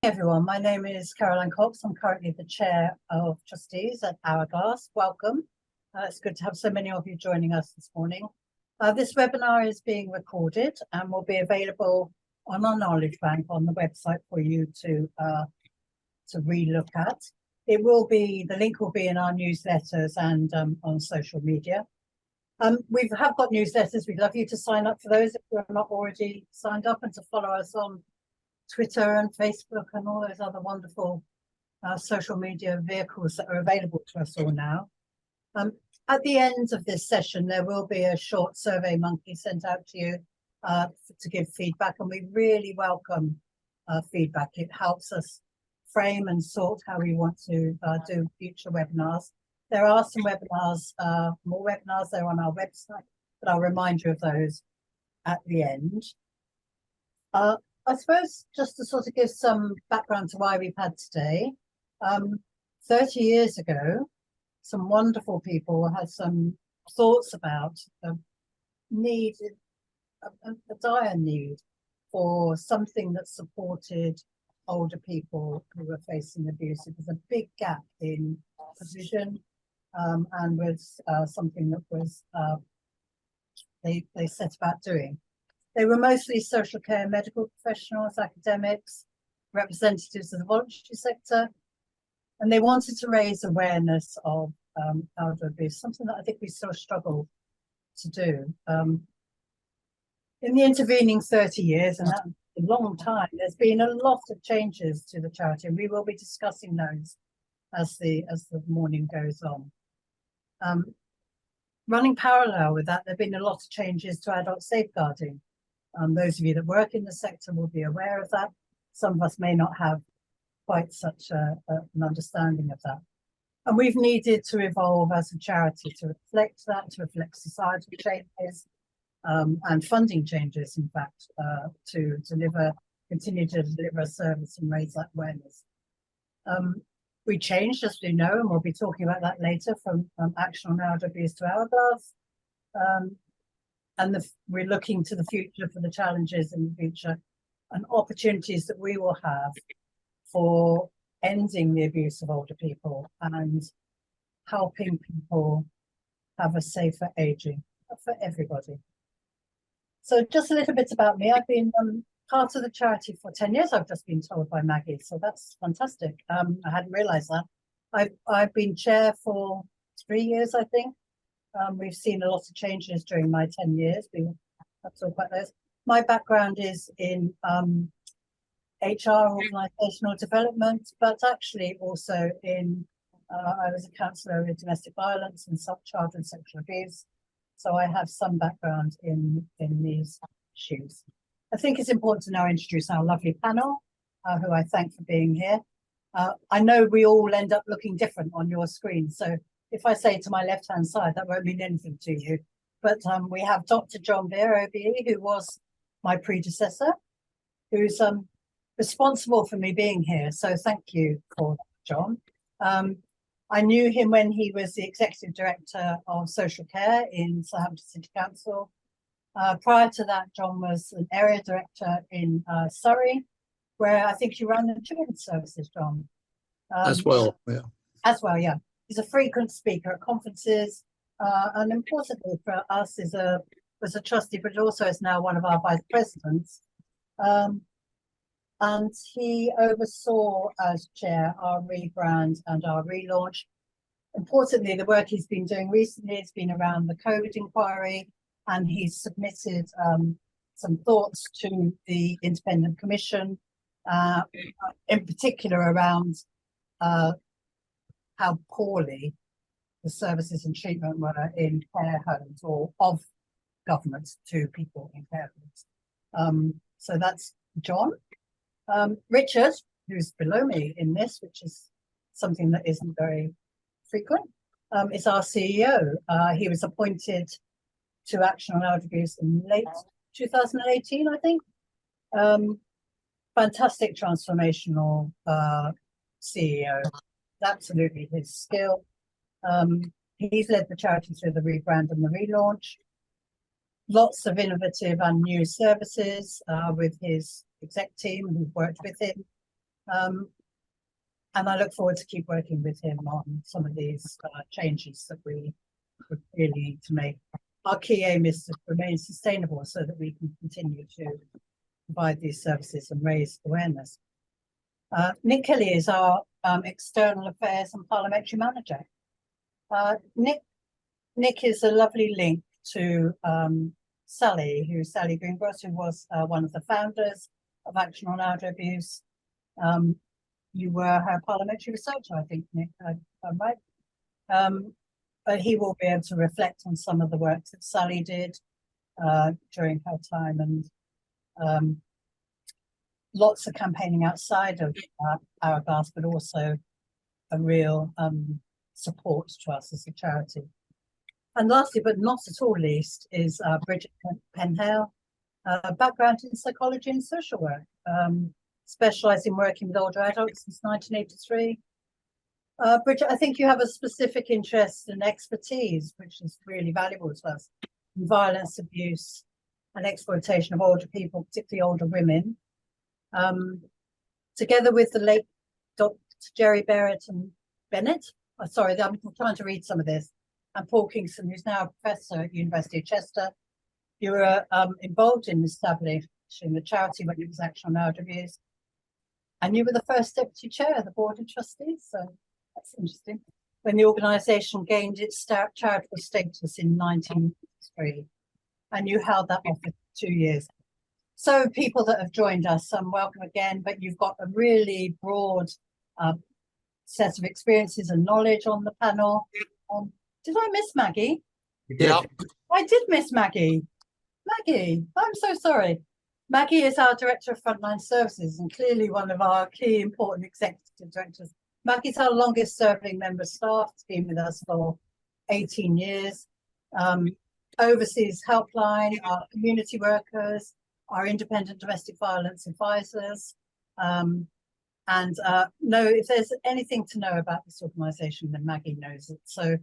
everyone, my name is Caroline Cox. I'm currently the Chair of Trustees at Hourglass. Welcome. It's good to have so many of you joining us this morning. This webinar is being recorded and will be available on our knowledge bank on the website for you to re-look at. It will be, the link will be in our newsletters and on social media. We have got newsletters. We'd love you to sign up for those if you're not already signed up, and to follow us on Twitter and Facebook and all those other wonderful social media vehicles that are available to us all now. At the end of this session, there will be a short survey monkey sent out to you to give feedback, and we really welcome feedback. It helps us frame and sort how we want to do future webinars. There are some webinars, more webinars there on our website, but I'll remind you of those at the end. I suppose just to sort of give some background to why we've had today, 30 years ago, some wonderful people had some thoughts about a dire need for something that supported older people who were facing abuse. It was a big gap in provision, and was something that was they set about doing. They were mostly social care and medical professionals, academics, representatives of the voluntary sector, and they wanted to raise awareness of elder abuse, something that I think we still struggle to do. In the intervening 30 years, and that's a long time, there's been a lot of changes to the charity, and we will be discussing those as the morning goes on. Running parallel with that, there have been a lot of changes to adult safeguarding. Those of you that work in the sector will be aware of that. Some of us may not have quite such an understanding of that. And we've needed to evolve as a charity to reflect that, to reflect societal changes and funding changes, in fact, to continue to deliver a service and raise that awareness. We changed, as we know, and we'll be talking about that later, from action on elder abuse to Hourglass. And we're looking to the future for the challenges in the future and opportunities that we will have for ending the abuse of older people and helping people have a safer aging for everybody. So just a little bit about me. I've been part of the charity for 10 years, I've just been told by Maggie, so that's fantastic. I hadn't realised that. I've been chair for 3 years, I think. We've seen a lot of changes during my 10 years. We have to talk about those. My background is in HR, organisational development, but actually also in, I was a counsellor in domestic violence and child and sexual abuse. So I have some background in these issues. I think it's important to now introduce our lovely panel, who I thank for being here. I know we all end up looking different on your screen, so if I say to my left-hand side, that won't mean anything to you. But we have Dr. John Beer, OBE, who was my predecessor, who's responsible for me being here. So thank you for that, John. I knew him when he was the Executive Director of Social Care in Southampton City Council. Prior to that, John was an Area Director in Surrey, where I think you ran the children's services, John. As well, yeah. As well, yeah. He's a frequent speaker at conferences, and importantly for us was a trustee, but also is now one of our vice presidents. And he oversaw as chair our rebrand and our relaunch. Importantly, the work he's been doing recently has been around the COVID inquiry, and he's submitted some thoughts to the Independent Commission, in particular around how poorly the services and treatment were in care homes or of government to people in care homes. So that's John. Richard, who's below me in this, which is something that isn't very frequent, is our CEO. He was appointed to Action on Elder Abuse in late 2018, I think. Fantastic transformational CEO. Absolutely his skill. He's led the charity through the rebrand and the relaunch. Lots of innovative and new services with his exec team who've worked with him. And I look forward to keep working with him on some of these changes that we would really need to make. Our key aim is to remain sustainable so that we can continue to provide these services and raise awareness. Nick Kelly is our External Affairs and Parliamentary Manager. Nick is a lovely link to Sally Greengross, who was one of the founders of Action on Elder Abuse. You were her parliamentary researcher, I think, Nick, I'm right. But he will be able to reflect on some of the work that Sally did during her time, and lots of campaigning outside of Hourglass, but also a real support to us as a charity. And lastly, but not at all least, is Bridget Penhale, background in psychology and social work, specialised in working with older adults since 1983. Bridget, I think you have a specific interest and expertise, which is really valuable to us, in violence, abuse, and exploitation of older people, particularly older women. Together with the late Dr. Jerry Bennett, sorry, I'm trying to read some of this, and Paul Kingston, who's now a professor at University of Chester, you were involved in establishing the charity when it was Action on Elder Abuse, and you were the first deputy chair of the board of trustees, so that's interesting. When the organisation gained its charitable status in 1993, and you held that office for 2 years. So people that have joined us, welcome again, but you've got a really broad set of experiences and knowledge on the panel. Did I miss Maggie? Yeah. I did miss Maggie. Maggie, I'm so sorry. Maggie is our Director of Frontline Services and clearly one of our key important executive directors. Maggie's our longest serving member of staff, has been with us for 18 years, oversees helpline, our community workers, our independent domestic violence advisors, and if there's anything to know about this organisation, then Maggie knows it. So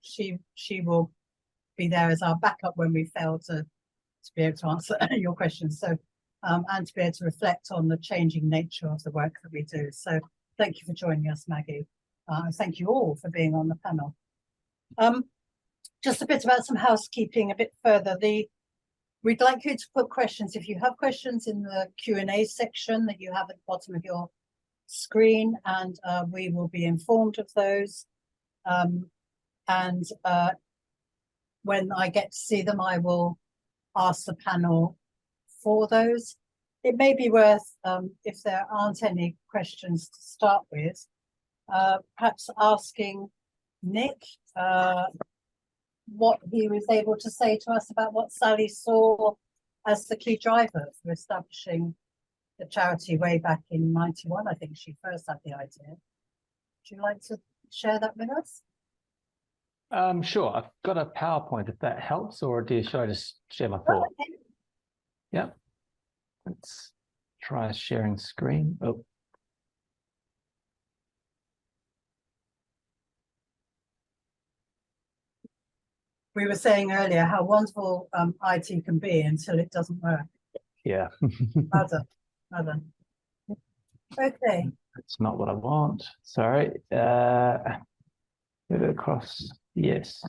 she will be there as our backup when we fail to be able to answer your questions. So and to be able to reflect on the changing nature of the work that we do. So thank you for joining us, Maggie. Thank you all for being on the panel. Just a bit about some housekeeping a bit further. We'd like you to put questions, if you have questions, in the Q&A section that you have at the bottom of your screen, and we will be informed of those. When I get to see them, I will ask the panel for those. It may be worth, if there aren't any questions to start with, perhaps asking Nick what he was able to say to us about what Sally saw as the key driver for establishing the charity way back in 91. I think she first had the idea. Would you like to share that with us? Sure. I've got a PowerPoint if that helps, or should I just share my thought? Okay. Yeah. Let's try sharing screen. Oh. We were saying earlier how wonderful IT can be until it doesn't work. Yeah. Well done. Okay. That's not what I want. Sorry. Move it across. Yes.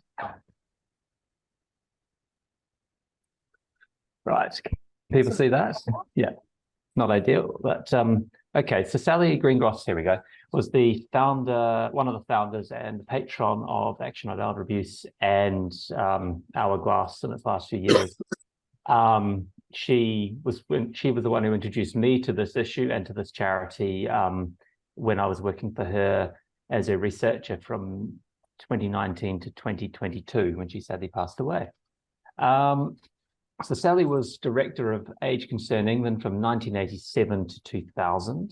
Right. Can people see that? Yeah. Not ideal, but okay. So Sally Greengross, here we go, was the founder, one of the founders and the patron of Action on Elder Abuse and Hourglass in its last few years. She was the one who introduced me to this issue and to this charity when I was working for her as a researcher from 2019 to 2022, when she sadly passed away. So Sally was director of Age Concern England from 1987 to 2000.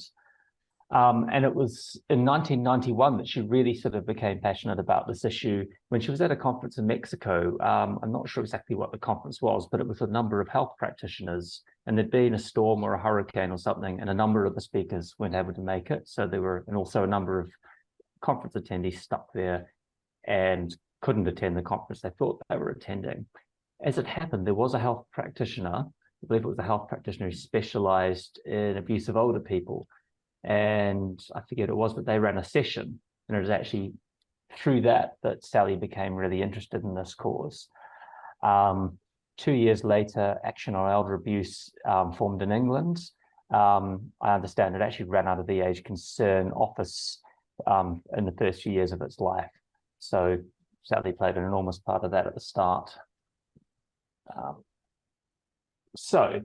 And it was in 1991 that she really sort of became passionate about this issue when she was at a conference in Mexico. I'm not sure exactly what the conference was, but it was a number of health practitioners, and there'd been a storm or a hurricane or something, and a number of the speakers weren't able to make it. So there were, and also a number of conference attendees stuck there and couldn't attend the conference they thought they were attending. As it happened, there was a health practitioner, I believe it was a health practitioner who specialized in abuse of older people. and I forget it was, but they ran a session, and it was actually through that Sally became really interested in this cause. 2 years later, Action on Elder Abuse formed in England. I understand it actually ran out of the Age Concern office in the first few years of its life. So Sally played an enormous part of that at the start. So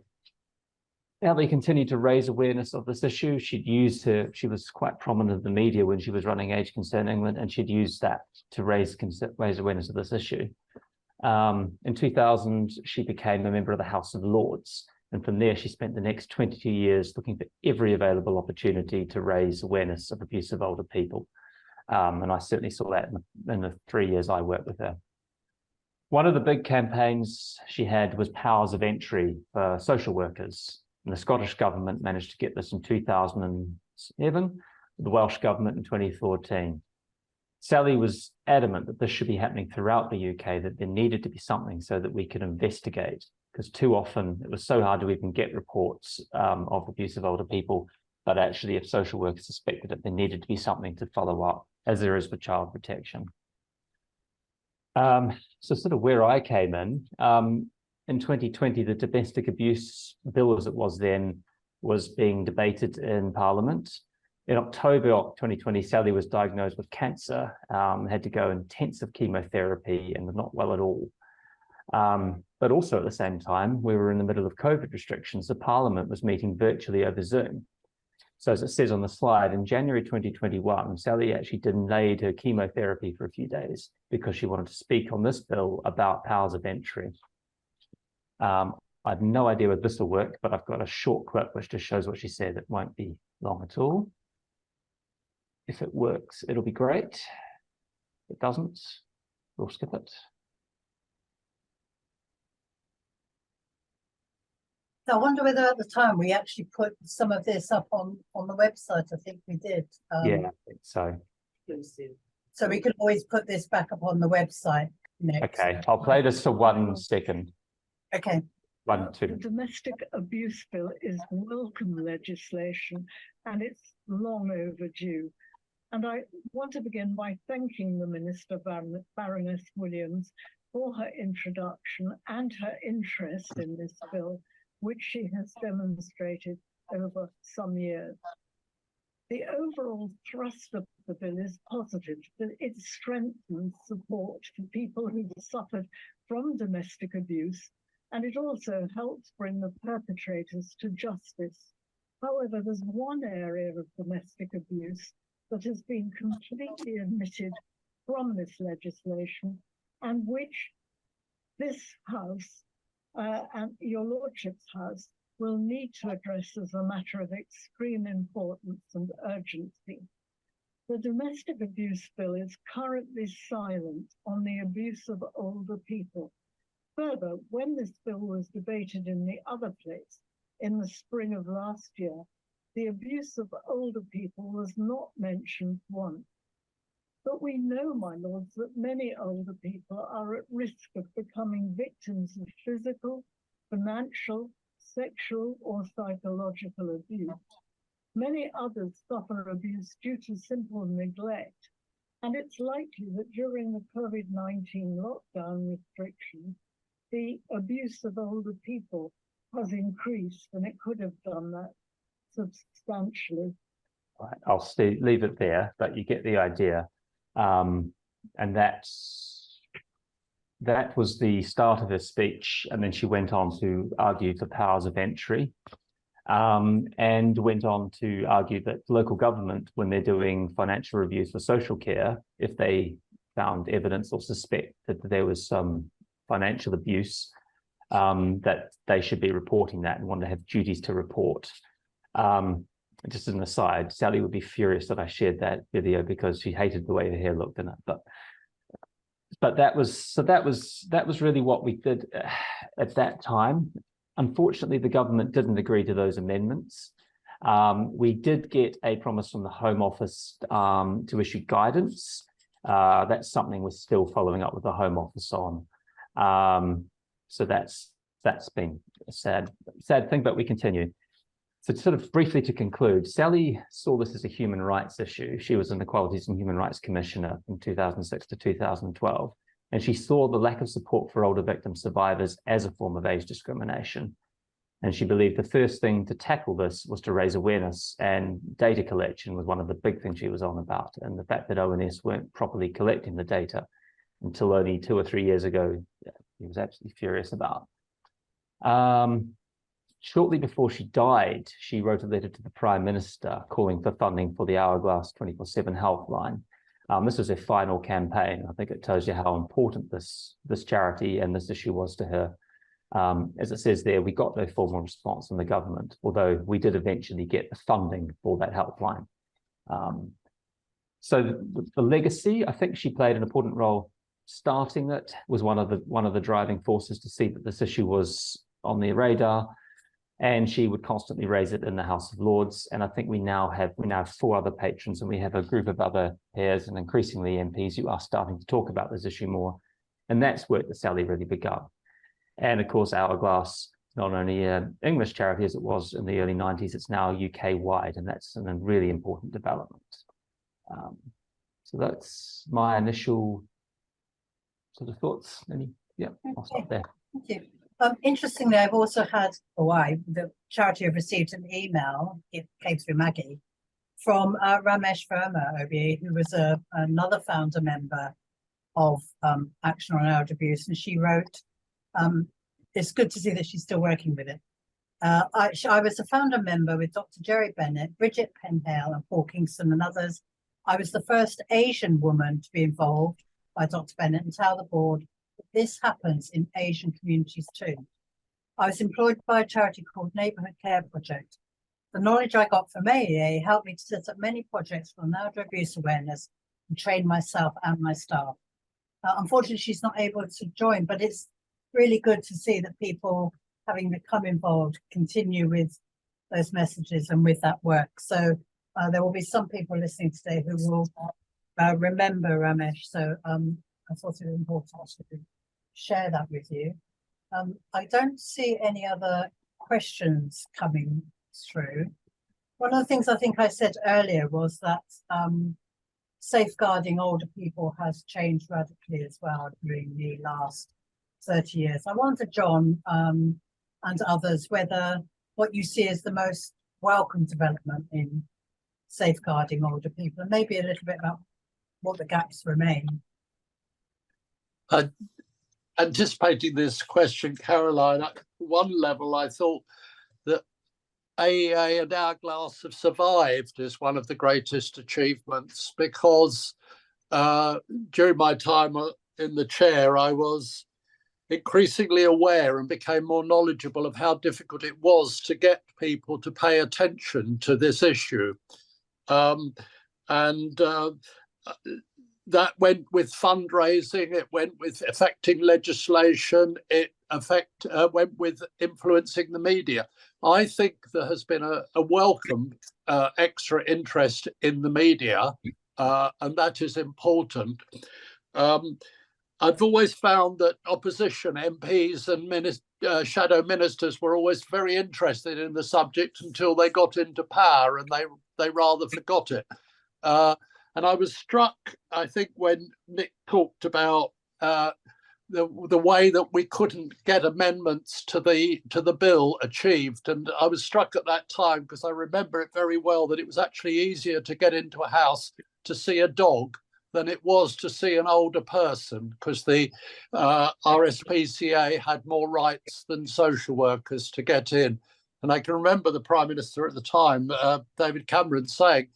Sally continued to raise awareness of this issue. She was quite prominent in the media when she was running Age Concern England, and she'd used that to raise awareness of this issue. In 2000, she became a member of the House of Lords. And from there, she spent the next 22 years looking for every available opportunity to raise awareness of abuse of older people. And I certainly saw that in the 3 years I worked with her. One of the big campaigns she had was powers of entry for social workers. And the Scottish government managed to get this in 2007, the Welsh government in 2014. Sally was adamant that this should be happening throughout the UK, that there needed to be something so that we could investigate, because too often it was so hard to even get reports of abuse of older people. But actually, if social workers suspected it, there needed to be something to follow up, as there is with child protection. So sort of where I came in 2020, the domestic abuse bill, as it was then, was being debated in Parliament. In October of 2020, Sally was diagnosed with cancer, had to go intensive chemotherapy and was not well at all. But also at the same time, we were in the middle of COVID restrictions. The Parliament was meeting virtually over Zoom. So as it says on the slide, in January 2021, Sally actually delayed her chemotherapy for a few days because she wanted to speak on this bill about powers of entry. I have no idea whether this will work, but I've got a short clip which just shows what she said. It won't be long at all. If it works, it'll be great. If it doesn't, we'll skip it. So I wonder whether at the time we actually put some of this up on the website. I think we did. Yeah, I think so. So we could always put this back up on the website next. Okay, I'll play this for 1 second. Okay. One, two. The domestic abuse bill is welcome legislation, and it's long overdue. And I want to begin by thanking the Minister, Baroness Williams, for her introduction and her interest in this bill, which she has demonstrated over some years. The overall thrust of the bill is positive. It strengthens support for people who have suffered from domestic abuse, and it also helps bring the perpetrators to justice. However, there's one area of domestic abuse that has been completely omitted from this legislation, and which this House and your Lordship's House will need to address as a matter of extreme importance and urgency. The domestic abuse bill is currently silent on the abuse of older people. Further, when this bill was debated in the other place in the spring of last year, the abuse of older people was not mentioned once. But we know, my lords, that many older people are at risk of becoming victims of physical, financial, sexual, or psychological abuse. Many others suffer abuse due to simple neglect, and it's likely that during the COVID-19 lockdown restrictions, the abuse of older people has increased, and it could have done that substantially. Right, I'll leave it there, but you get the idea. And that was the start of her speech, and then she went on to argue for powers of entry, and went on to argue that local government, when they're doing financial reviews for social care, if they found evidence or suspect that there was some financial abuse, that they should be reporting that and want to have duties to report. Just as an aside, Sally would be furious that I shared that video because she hated the way her hair looked in it. But that was really what we did at that time. Unfortunately, the government didn't agree to those amendments. We did get a promise from the Home Office to issue guidance. That's something we're still following up with the Home Office on. So that's been a sad thing, but we continue. So sort of briefly to conclude, Sally saw this as a human rights issue. She was an Equalities and Human Rights Commissioner from 2006 to 2012, and she saw the lack of support for older victim survivors as a form of age discrimination. And she believed the first thing to tackle this was to raise awareness, and data collection was one of the big things she was on about. And the fact that ONS weren't properly collecting the data until only 2 or 3 years ago, he was absolutely furious about. Shortly before she died, she wrote a letter to the Prime Minister calling for funding for the Hourglass 24/7 helpline. This was her final campaign. I think it tells you how important this charity and this issue was to her. As it says there, we got no formal response from the government, although we did eventually get the funding for that helpline. So the legacy, I think she played an important role starting it, was one of the driving forces to see that this issue was on the radar, and she would constantly raise it in the House of Lords. And I think we now have 4 other patrons, and we have a group of other peers and increasingly MPs who are starting to talk about this issue more. And that's work that Sally really begun. And of course, Hourglass, not only an English charity as it was in the early 90s, it's now UK-wide, and that's a really important development. So that's my initial sort of thoughts. I'll stop there. Thank you. Interestingly, I've also had, the charity have received an email, it came through Maggie, from Ramesh Verma OBE, who was another founder member of Action on Elder Abuse, and she wrote, it's good to see that she's still working with it. I was a founder member with Dr. Jerry Bennett, Bridget Penhale, and Paul Kingston and others. I was the first Asian woman to be involved by Dr. Bennett and tell the board that this happens in Asian communities too. I was employed by a charity called Neighbourhood Care Project. The knowledge I got from AEA helped me to set up many projects for elder abuse awareness and train myself and my staff. Unfortunately, she's not able to join, but it's really good to see that people, having become involved, continue with those messages and with that work. So there will be some people listening today who will remember Ramesh. So I thought it was important to share that with you. I don't see any other questions coming through. One of the things I think I said earlier was that safeguarding older people has changed radically as well during the last 30 years. I wonder, John, and others, whether what you see as the most welcome development in safeguarding older people, and maybe a little bit about what the gaps remain. Anticipating this question, Caroline, at one level I thought that AEA and Hourglass have survived is one of the greatest achievements, because during my time in the chair, I was increasingly aware and became more knowledgeable of how difficult it was to get people to pay attention to this ip that went with fundraising, it went with affecting legislation, it went with influencing the media. I think there has been a welcome extra interest in the media, and that is important. I've always found that opposition MPs and shadow ministers were always very interested in the subject until they got into power, and they rather forgot it. And I was struck, I think, when Nick talked about the way that we couldn't get amendments to the bill achieved. And I was struck at that time because I remember it very well, that it was actually easier to get into a house to see a dog than it was to see an older person, because the RSPCA had more rights than social workers to get in. And I can remember the Prime Minister at the time, David Cameron, saying,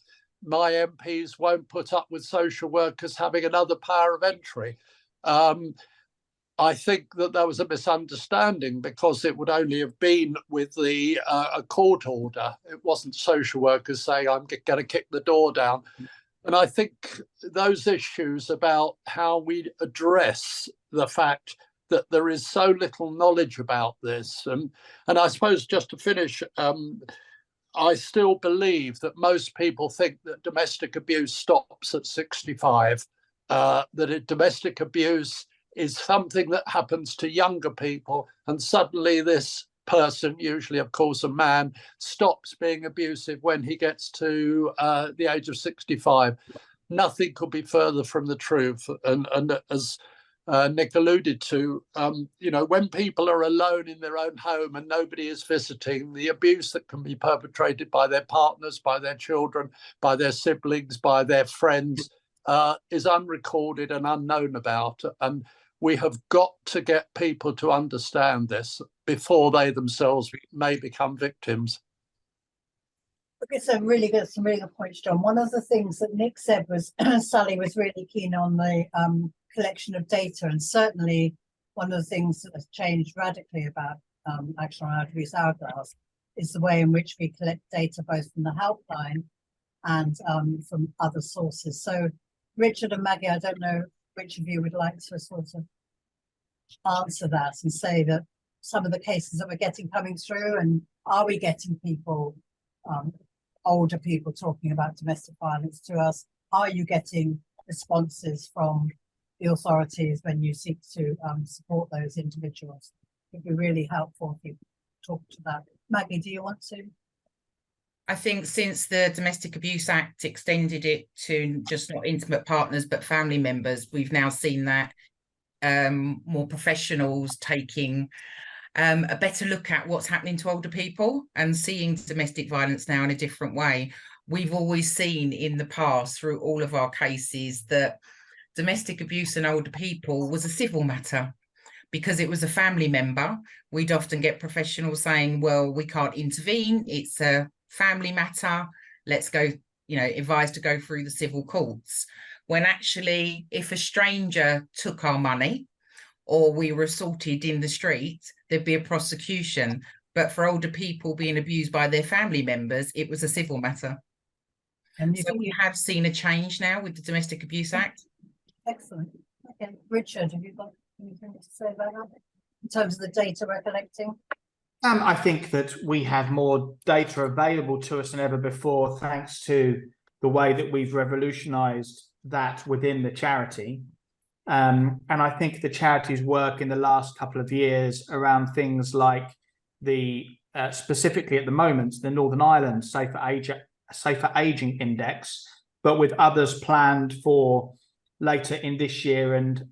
my MPs won't put up with social workers having another power of entry. I think that was a misunderstanding, because it would only have been with a court order. It wasn't social workers saying, I'm going to kick the door down. And I think those issues about how we address the fact that there is so little knowledge about this. And I suppose, just to finish, I still believe that most people think that domestic abuse stops at 65, that domestic abuse is something that happens to younger people, and suddenly this person, usually of course a man, stops being abusive when he gets to the age of 65. Nothing could be further from the truth. And as Nick alluded to, when people are alone in their own home and nobody is visiting, the abuse that can be perpetrated by their partners, by their children, by their siblings, by their friends is unrecorded and unknown about. And we have got to get people to understand this before they themselves may become victims. Okay, so really good, some really good points, John. One of the things that Nick said was Sally was really keen on the collection of data, and certainly one of the things that has changed radically about Action on Elder Abuse Hourglass is the way in which we collect data both from the helpline and from other sources. So Richard and Maggie, I don't know which of you would like to sort of answer that and say that some of the cases that we're getting coming through, and are we getting people, older people talking about domestic violence to us? Are you getting responses from the authorities when you seek to support those individuals? It'd be really helpful if you talk to that. Maggie, do you want to? I think since the Domestic Abuse Act extended it to just not intimate partners but family members, we've now seen that more professionals taking a better look at what's happening to older people and seeing domestic violence now in a different way. We've always seen in the past through all of our cases that domestic abuse in older people was a civil matter because it was a family member. We'd often get professionals saying, well, we can't intervene, it's a family matter, let's go, advised to go through the civil courts. When actually, if a stranger took our money or we were assaulted in the street, there'd be a prosecution. But for older people being abused by their family members, it was a civil matter. And so we have seen a change now with the Domestic Abuse Act. Excellent. Okay, Richard, have you got anything to say about that in terms of the data we're collecting? I think that we have more data available to us than ever before, thanks to the way that we've revolutionised that within the charity. And I think the charity's work in the last couple of years around things like the, specifically at the moment, the Northern Ireland Safer Aging Index, but with others planned for later in this year and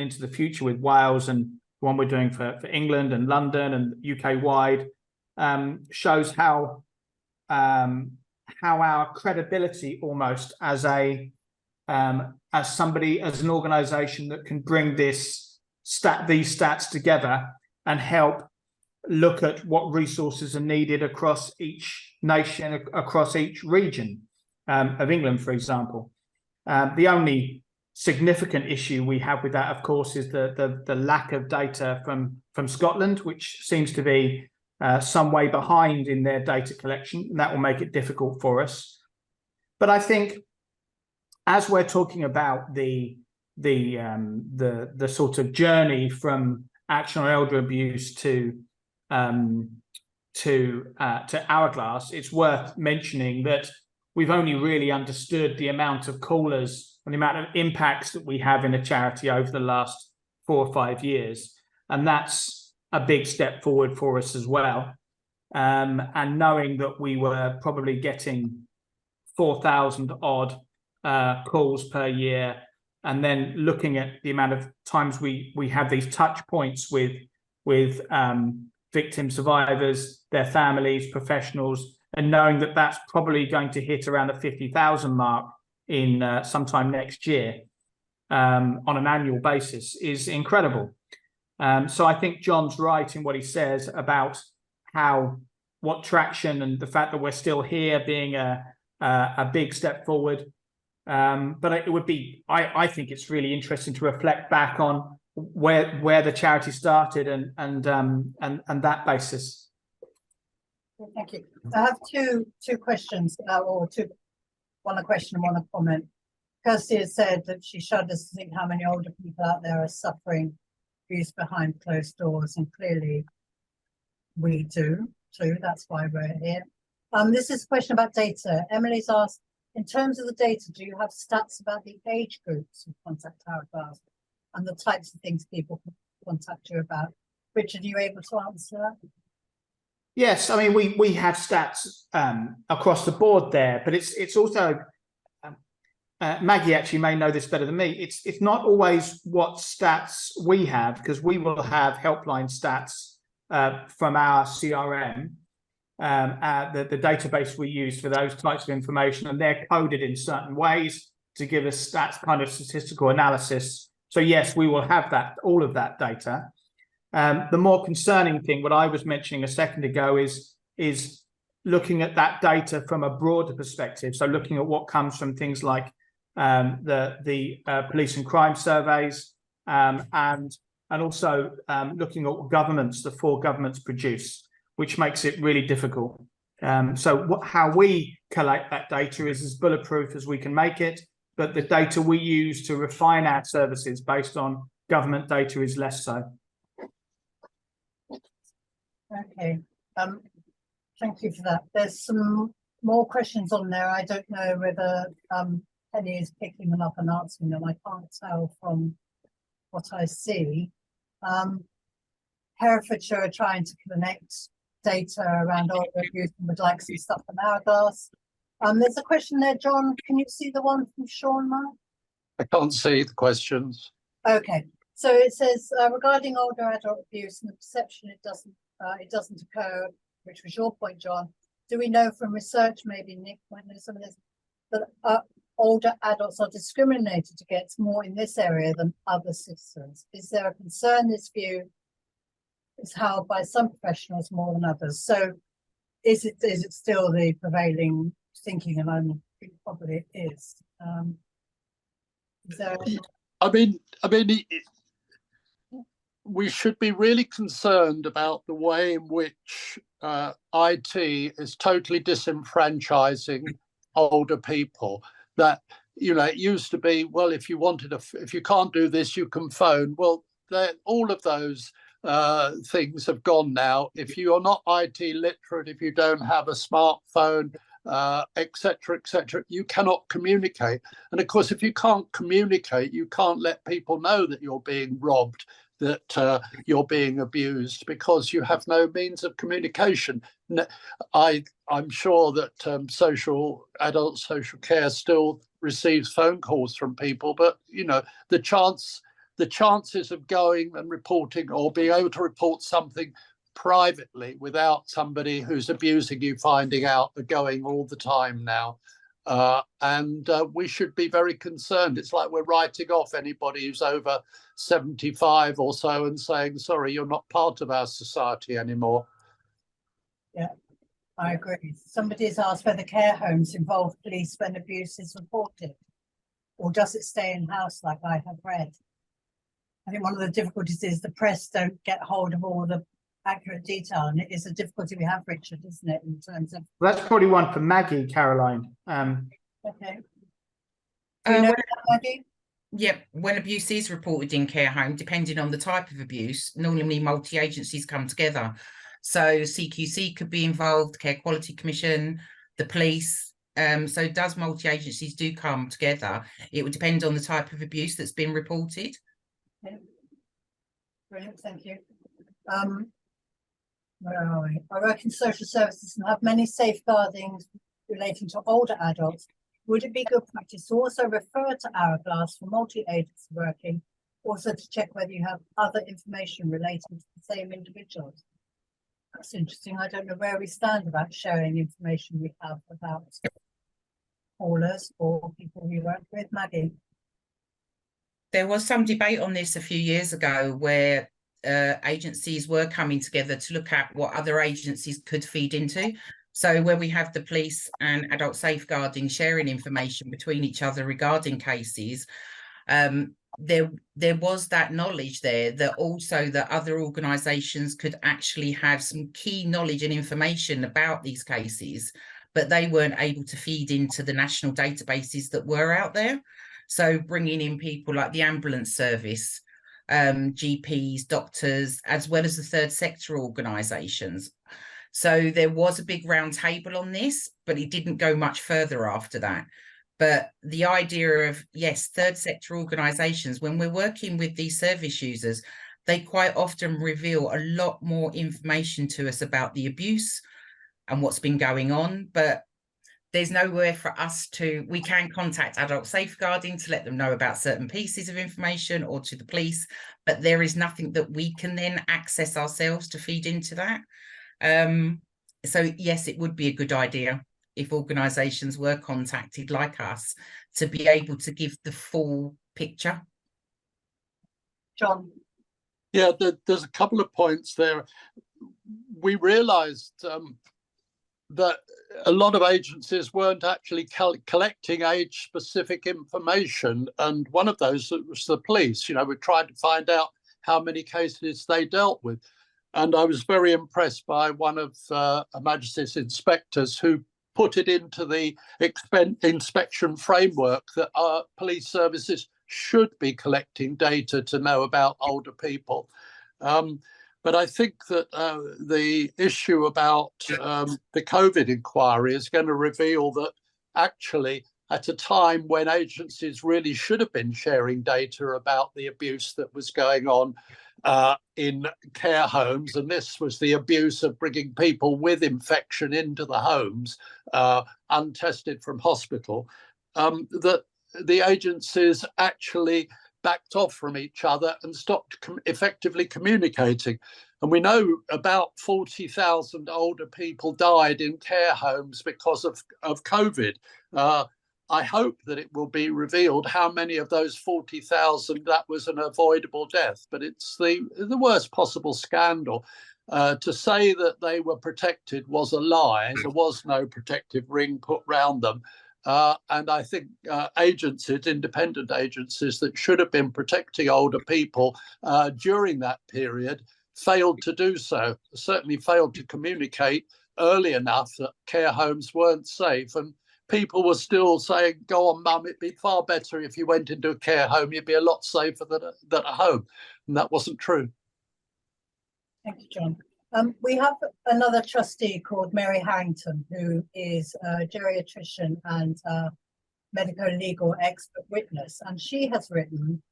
into the future with Wales, and one we're doing for England and London and UK wide, shows how our credibility almost as an organisation that can bring these stats together and help look at what resources are needed across each nation, across each region of England, for example. The only significant issue we have with that, of course, is the lack of data from Scotland, which seems to be some way behind in their data collection, and that will make it difficult for us. But I think, as we're talking about the sort of journey from Action on Elder Abuse to Hourglass, it's worth mentioning that we've only really understood the amount of callers and the amount of impacts that we have in a charity over the last 4 or 5 years, and that's a big step forward for us as well. And knowing that we were probably getting 4,000 odd calls per year, and then looking at the amount of times we have these touch points with victim survivors, their families, professionals, and knowing that that's probably going to hit around the 50,000 mark in sometime next year on an annual basis is incredible. So I think John's right in what he says about what traction and the fact that we're still here being a big step forward. But it would be, I think it's really interesting to reflect back on where the charity started and that basis. Thank you. I have two questions, one a question and one a comment. Kirsty has said that she shudders to think how many older people out there are suffering abuse behind closed doors, and clearly we do too. That's why we're here. This is a question about data. Emily's asked, in terms of the data, do you have stats about the age groups who contact Hourglass and the types of things people contact you about? Richard, are you able to answer that? Yes, I mean we have stats across the board there, but it's also Maggie actually may know this better than me. It's not always what stats we have, because we will have helpline stats from our CRM, the database we use for those types of information, and they're coded in certain ways to give us stats kind of statistical analysis. So yes, we will have that, all of that data. The more concerning thing, what I was mentioning a second ago, is looking at that data from a broader perspective. So looking at what comes from things like the police and crime surveys, and also looking at what governments, the 4 governments produce, which makes it really difficult. So how we collect that data is as bulletproof as we can make it, but the data we use to refine our services based on government data is less so. Okay, thank you for that. There's some more questions on there. I don't know whether Penny is picking them up and answering them. I can't tell from what I see. Herefordshire are trying to connect data around older abuse and would like some stuff from Hourglass. There's a question there, John. Can you see the one from Sean, Mark? I can't see the questions. Okay, so it says regarding older adult abuse and the perception it doesn't occur, which was your point, John. Do we know from research, maybe Nick might know some of this, that older adults are discriminated against more in this area than other citizens? Is there a concern this view is held by some professionals more than others? So is it still the prevailing thinking? And I think probably it is. Is there I mean, we should be really concerned about the way in which IT is totally disenfranchising older people. That, you know, it used to be, well, if you can't do this, you can phone. Well, all of those things have gone now. If you are not IT literate, if you don't have a smartphone, etc., you cannot communicate. And of course, if you can't communicate, you can't let people know that you're being robbed, that you're being abused, because you have no means of communication. I'm sure that adult social care still receives phone calls from people, but you know, the chances of going and reporting or being able to report something privately without somebody who's abusing you finding out are going all the time now. And we should be very concerned. It's like we're writing off anybody who's over 75 or so and saying, sorry, you're not part of our society anymore. Yeah, I agree. Somebody has asked whether care homes involve police when abuse is reported, or does it stay in-house like I have read? I think one of the difficulties is the press don't get hold of all the accurate detail, and it is a difficulty we have, Richard, isn't it, in terms of... Well, that's probably one for Maggie, Caroline. Okay. Do you know that, Maggie? Yep, when abuse is reported in care home, depending on the type of abuse, normally multi-agencies come together. So CQC could be involved, Care Quality Commission, the police. So does multi-agencies do come together? It would depend on the type of abuse that's been reported. Okay. Brilliant, thank you. Where are we? I work in social services and have many safeguardings relating to older adults. Would it be good practice to also refer to Hourglass for multi-agency working, also to check whether you have other information relating to the same individuals? That's interesting. I don't know where we stand about sharing information we have about callers or people we work with. Maggie? There was some debate on this a few years ago where agencies were coming together to look at what other agencies could feed into. So where we have the police and adult safeguarding sharing information between each other regarding cases, there was that knowledge there that also that other organisations could actually have some key knowledge and information about these cases, but they weren't able to feed into the national databases that were out there. So bringing in people like the ambulance service, GPs, doctors, as well as the third sector organisations. So there was a big round table on this, but it didn't go much further after that. But the idea of, yes, third sector organisations, when we're working with these service users, they quite often reveal a lot more information to us about the abuse and what's been going on, but there's nowhere for us to, we can contact adult safeguarding to let them know about certain pieces of information, or to the police, but there is nothing that we can then access ourselves to feed into that. So yes, it would be a good idea if organisations were contacted like us to be able to give the full picture. John? Yeah, there's a couple of points there. We realised that a lot of agencies weren't actually collecting age-specific information, and one of those was the police. You know, we tried to find out how many cases they dealt with, and I was very impressed by one of Her Majesty's inspectors who put it into the inspection framework that our police services should be collecting data to know about older people. But I think that the issue about the COVID inquiry is going to reveal that actually at a time when agencies really should have been sharing data about the abuse that was going on in care homes, and this was the abuse of bringing people with infection into the homes, untested from hospital, that the agencies actually backed off from each other and stopped effectively communicating. And we know about 40,000 older people died in care homes because of COVID. I hope that it will be revealed how many of those 40,000 that was an avoidable death, but it's the worst possible scandal. To say that they were protected was a lie. There was no protective ring put round them. And I think agencies, independent agencies that should have been protecting older people during that period failed to do so, certainly failed to communicate early enough that care homes weren't safe. And people were still saying, go on, mum, it'd be far better if you went into a care home, you'd be a lot safer than at home. And that wasn't true. Thank you, John. We have another trustee called Mary Harrington, who is a geriatrician and medical legal expert witness. And she has written,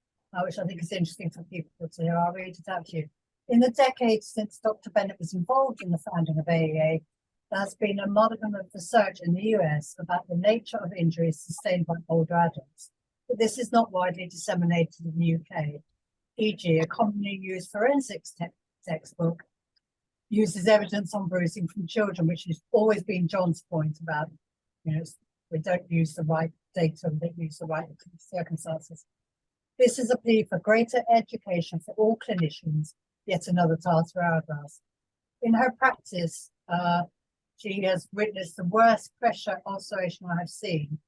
which I think is interesting for people to hear, I'll read it out to you. In the decades since Dr. Bennett was involved in the founding of AEA, there has been a modicum of research in the US about the nature of injuries sustained by older adults. But this is not widely disseminated in the UK. E.g., a commonly used forensics textbook uses evidence on bruising from children, which has always been John's point about, you know, we don't use the right data, we don't use the right circumstances. This is a plea for greater education for all clinicians, yet another task for Hourglass. In her practice, she has witnessed the worst pressure ulceration I have seen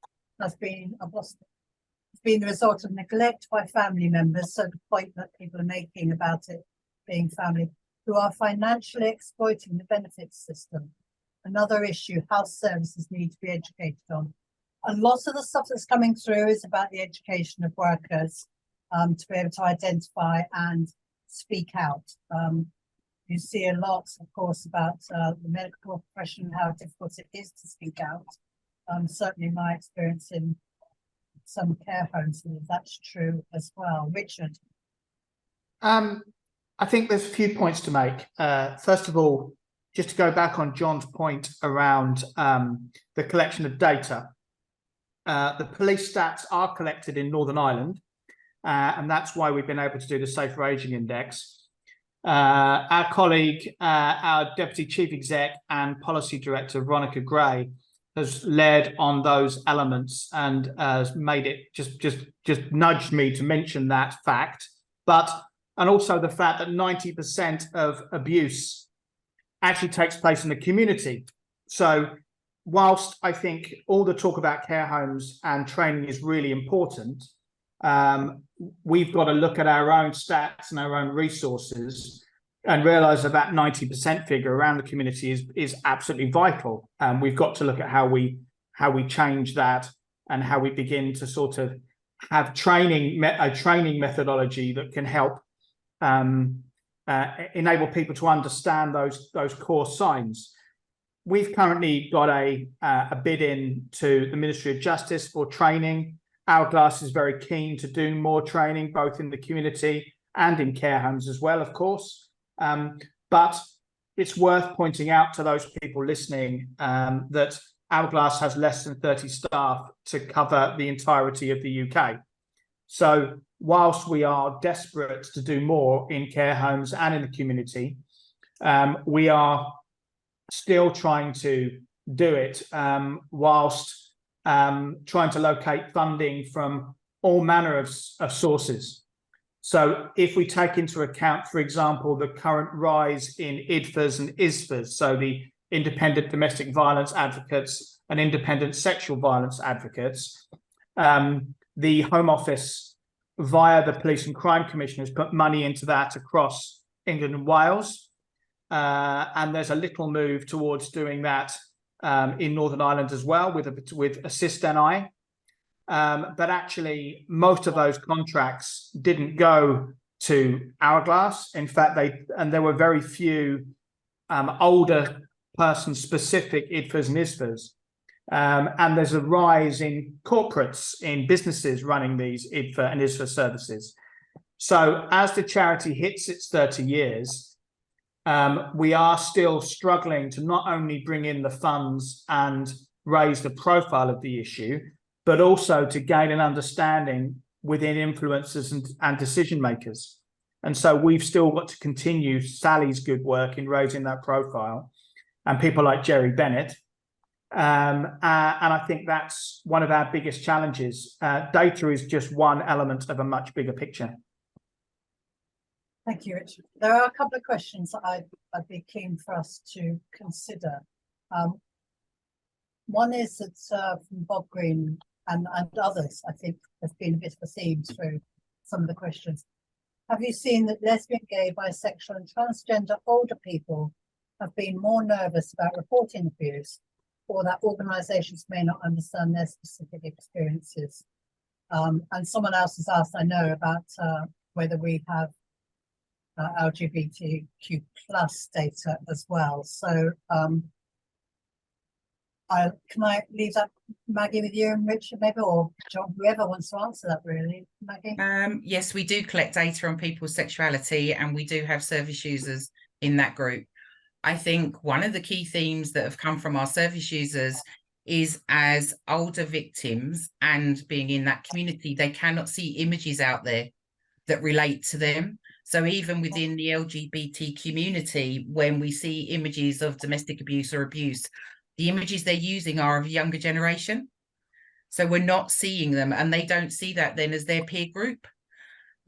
has been the result of neglect by family members, so the point that people are making about it being family, who are financially exploiting the benefits system. Another issue health services need to be educated on. A lot of the stuff that's coming through is about the education of workers to be able to identify and speak out. You see a lot, of course, about the medical profession and how difficult it is to speak out. Certainly my experience in some care homes, that's true as well. Richard? I think there's a few points to make. First of all, just to go back on John's point around the collection of data. The police stats are collected in Northern Ireland, and that's why we've been able to do the Safer Ageing Index. Our colleague, our Deputy Chief Exec and Policy Director, Veronica Gray, has led on those elements and has made it just nudged me to mention that fact. And also the fact that 90% of abuse actually takes place in the community. So whilst I think all the talk about care homes and training is really important, we've got to look at our own stats and our own resources and realise that 90% figure around the community is absolutely vital. We've got to look at how we change that and how we begin to sort of have a training methodology that can help enable people to understand those core signs. We've currently got a bid in to the Ministry of Justice for training. Hourglass is very keen to do more training, both in the community and in care homes as well, of course. But it's worth pointing out to those people listening that Hourglass has less than 30 staff to cover the entirety of the UK. So whilst we are desperate to do more in care homes and in the community, we are still trying to do it whilst trying to locate funding from all manner of sources. So if we take into account, for example, the current rise in IDFAs and ISFAs, so the independent domestic violence advocates and independent sexual violence advocates, the Home Office via the Police and Crime Commission has put money into that across England and Wales. And there's a little move towards doing that in Northern Ireland as well with Assist NI. But actually, most of those contracts didn't go to Hourglass. In fact, there were very few older person-specific IDFAs and ISFAs. And there's a rise in corporates, in businesses running these IDFA and ISFA services. So as the charity hits its 30 years, we are still struggling to not only bring in the funds and raise the profile of the issue, but also to gain an understanding within influencers and decision makers. And so we've still got to continue Sally's good work in raising that profile and people like Jerry Bennett. And I think that's one of our biggest challenges. Data is just one element of a much bigger picture. Thank you, Richard. There are a couple of questions that I'd be keen for us to consider. One is that from Bob Green and others, I think there's been a bit of a theme through some of the questions. Have you seen that lesbian, gay, bisexual and transgender older people have been more nervous about reporting abuse, or that organisations may not understand their specific experiences? And someone else has asked, I know, about whether we have LGBTQ plus data as well. So can I leave that, Maggie, with you and Richard, maybe, or John, whoever wants to answer that, really. Maggie? Yes, we do collect data on people's sexuality, and we do have service users in that group. I think one of the key themes that have come from our service users is, as older victims and being in that community, they cannot see images out there that relate to them. So even within the LGBT community, when we see images of domestic abuse or abuse, the images they're using are of a younger generation. So we're not seeing them, and they don't see that then as their peer group.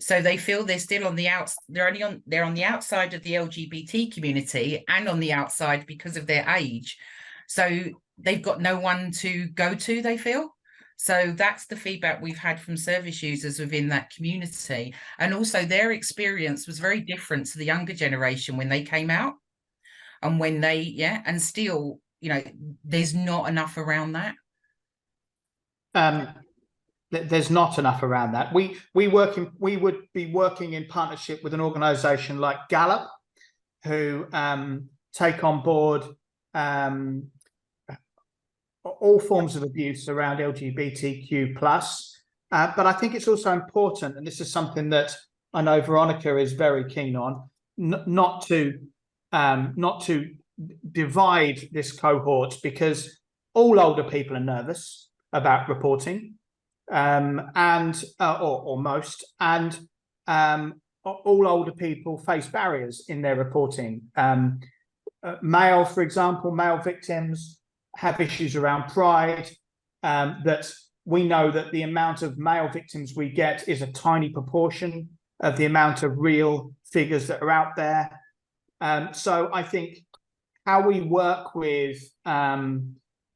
So they feel they're still on the they're on the outside of the LGBT community and on the outside because of their age. So they've got no one to go to, they feel. So that's the feedback we've had from service users within that community. And also their experience was very different to the younger generation when they came out. And when they, and still, you know, there's not enough around that. There's not enough around that. We would be working in partnership with an organisation like Gallup, who take on board all forms of abuse around LGBTQ plus. But I think it's also important, and this is something that I know Veronica is very keen on, not to divide this cohort, because all older people are nervous about reporting. Or most, and all older people face barriers in their reporting. Male, for example, male victims have issues around pride, that we know that the amount of male victims we get is a tiny proportion of the amount of real figures that are out there. So I think how we work with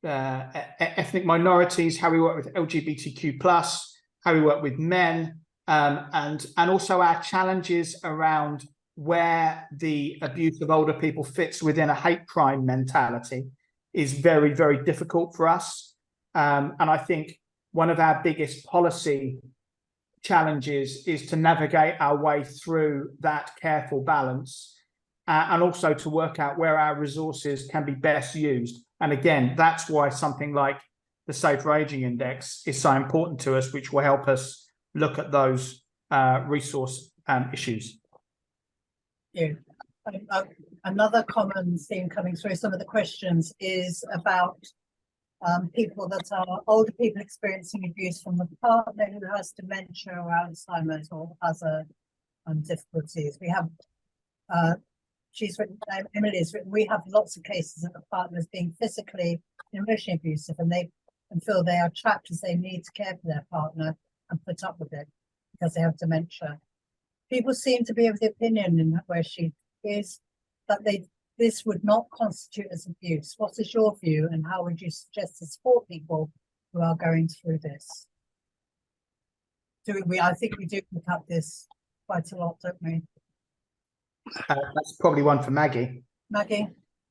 ethnic minorities, how we work with LGBTQ plus, how we work with men, and also our challenges around where the abuse of older people fits within a hate crime mentality is very, very difficult for us. And I think one of our biggest policy challenges is to navigate our way through that careful balance, and also to work out where our resources can be best used. And again, that's why something like the Safer Aging Index is so important to us, which will help us look at those resource issues. You. Another common theme coming through some of the questions is about people that are older people experiencing abuse from a partner who has dementia or Alzheimer's or other difficulties. We have, she's written, Emily's written, we have lots of cases of the partners being physically and emotionally abusive, and they feel they are trapped as they need to care for their partner and put up with it because they have dementia. People seem to be of the opinion in where she is that this would not constitute as abuse. What is your view, and how would you suggest to support people who are going through this? I think we do pick up this quite a lot, don't we? That's probably one for Maggie. Maggie?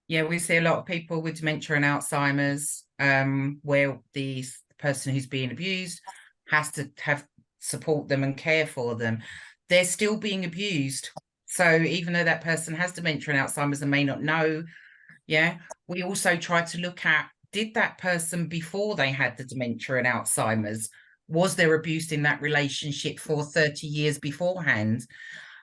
Yeah, we see a lot of people with dementia and Alzheimer's, where the person who's being abused has to support them and care for them. They're still being abused. So even though that person has dementia and Alzheimer's and may not know, we also try to look at, did that person before they had the dementia and Alzheimer's, was there abuse in that relationship for 30 years beforehand?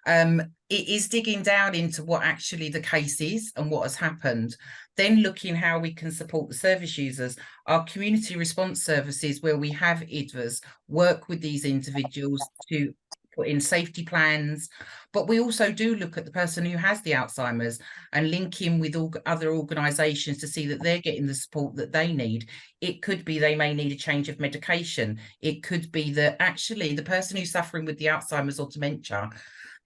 It is digging down into what actually the case is and what has happened, then looking how we can support the service users. Our community response services, where we have IDVAs, work with these individuals to put in safety plans, but we also do look at the person who has the Alzheimer's and link in with other organisations to see that they're getting the support that they need. It could be they may need a change of medication. It could be that actually the person who's suffering with the Alzheimer's or dementia,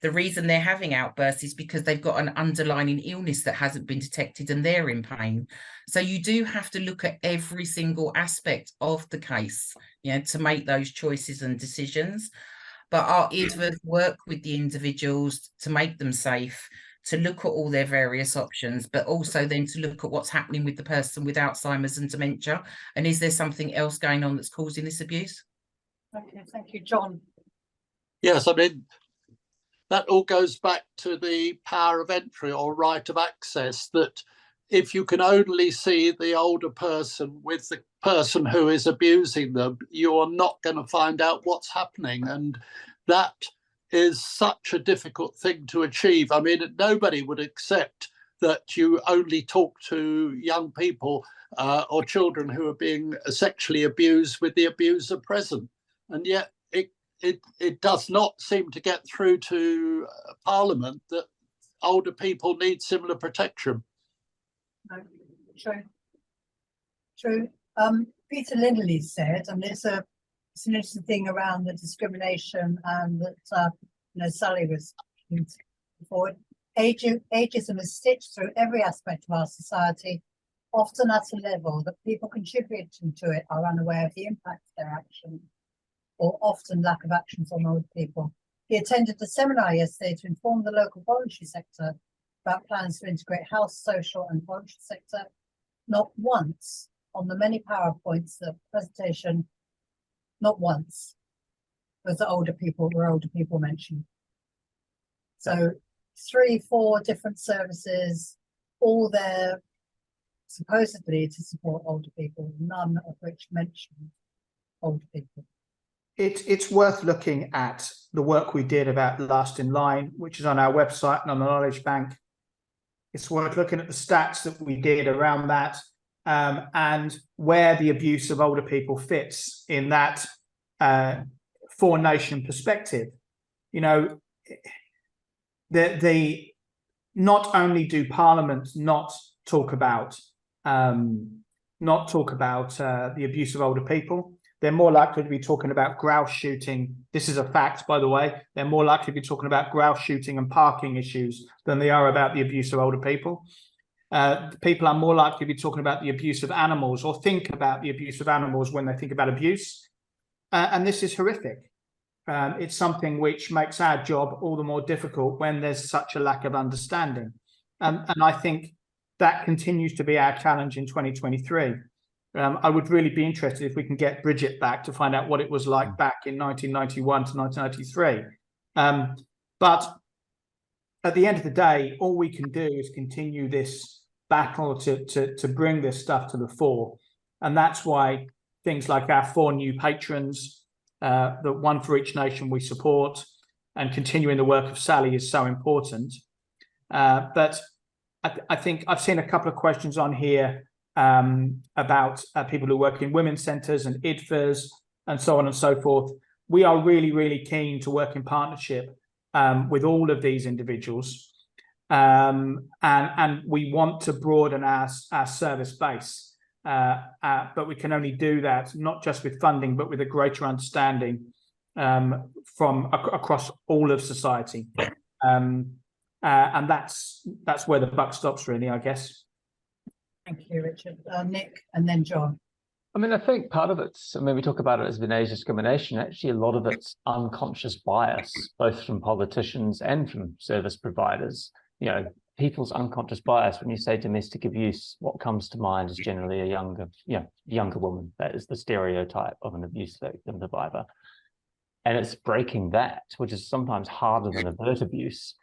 the reason they're having outbursts is because they've got an underlying illness that hasn't been detected and they're in pain. So you do have to look at every single aspect of the case, to make those choices and decisions. But our IDVAs work with the individuals to make them safe, to look at all their various options, but also then to look at what's happening with the person with Alzheimer's and dementia. And is there something else going on that's causing this abuse? Okay, thank you. John? Yes, I mean, that all goes back to the power of entry or right of access, that if you can only see the older person with the person who is abusing them, you're not going to find out what's happening. And that is such a difficult thing to achieve. I mean, nobody would accept that you only talk to young people or children who are being sexually abused with the abuser present. And yet it does not seem to get through to Parliament that older people need similar protection. No, true. Peter Lindley said, and it's an interesting thing around the discrimination and that Sally was forward. Ageism is stitched through every aspect of our society, often at a level that people contributing to it are unaware of the impact of their actions, or often lack of actions on older people. He attended a seminar yesterday to inform the local voluntary sector about plans to integrate health, social and voluntary sector. Not once on the many PowerPoints, the presentation, not once was the older people mentioned. So 3-4 different services, all there supposedly to support older people, none of which mentioned older people. It's worth looking at the work we did about Last in Line, which is on our website and on the Knowledge Bank. It's worth looking at the stats that we did around that and where the abuse of older people fits in that four-nation perspective. The not only do parliaments not talk about the abuse of older people, they're more likely to be talking about grouse shooting. This is a fact, by the way. They're more likely to be talking about grouse shooting and parking issues than they are about the abuse of older people. People are more likely to be talking about the abuse of animals or think about the abuse of animals when they think about abuse. And this is horrific. It's something which makes our job all the more difficult when there's such a lack of understanding. And I think that continues to be our challenge in 2023. I would really be interested if we can get Bridget back to find out what it was like back in 1991 to 1993. But at the end of the day, all we can do is continue this battle to bring this stuff to the fore. And that's why things like our 4 new patrons, the one for each nation we support, and continuing the work of Sally is so important. But I think I've seen a couple of questions on here about people who work in women's centres and IDFAs and so on and so forth. We are really, really keen to work in partnership with all of these individuals, and we want to broaden our service base. But we can only do that not just with funding, but with a greater understanding from across all of society. And that's where the buck stops, really, I guess. Thank you, Richard. Nick, and then John. I mean, I think part of it's, I mean, we talk about it as being age discrimination. Actually, a lot of it's unconscious bias, both from politicians and from service providers. You know, people's unconscious bias. When you say domestic abuse, what comes to mind is generally a younger woman. That is the stereotype of an abuse victim survivor. And it's breaking that, which is sometimes harder than overt abuse.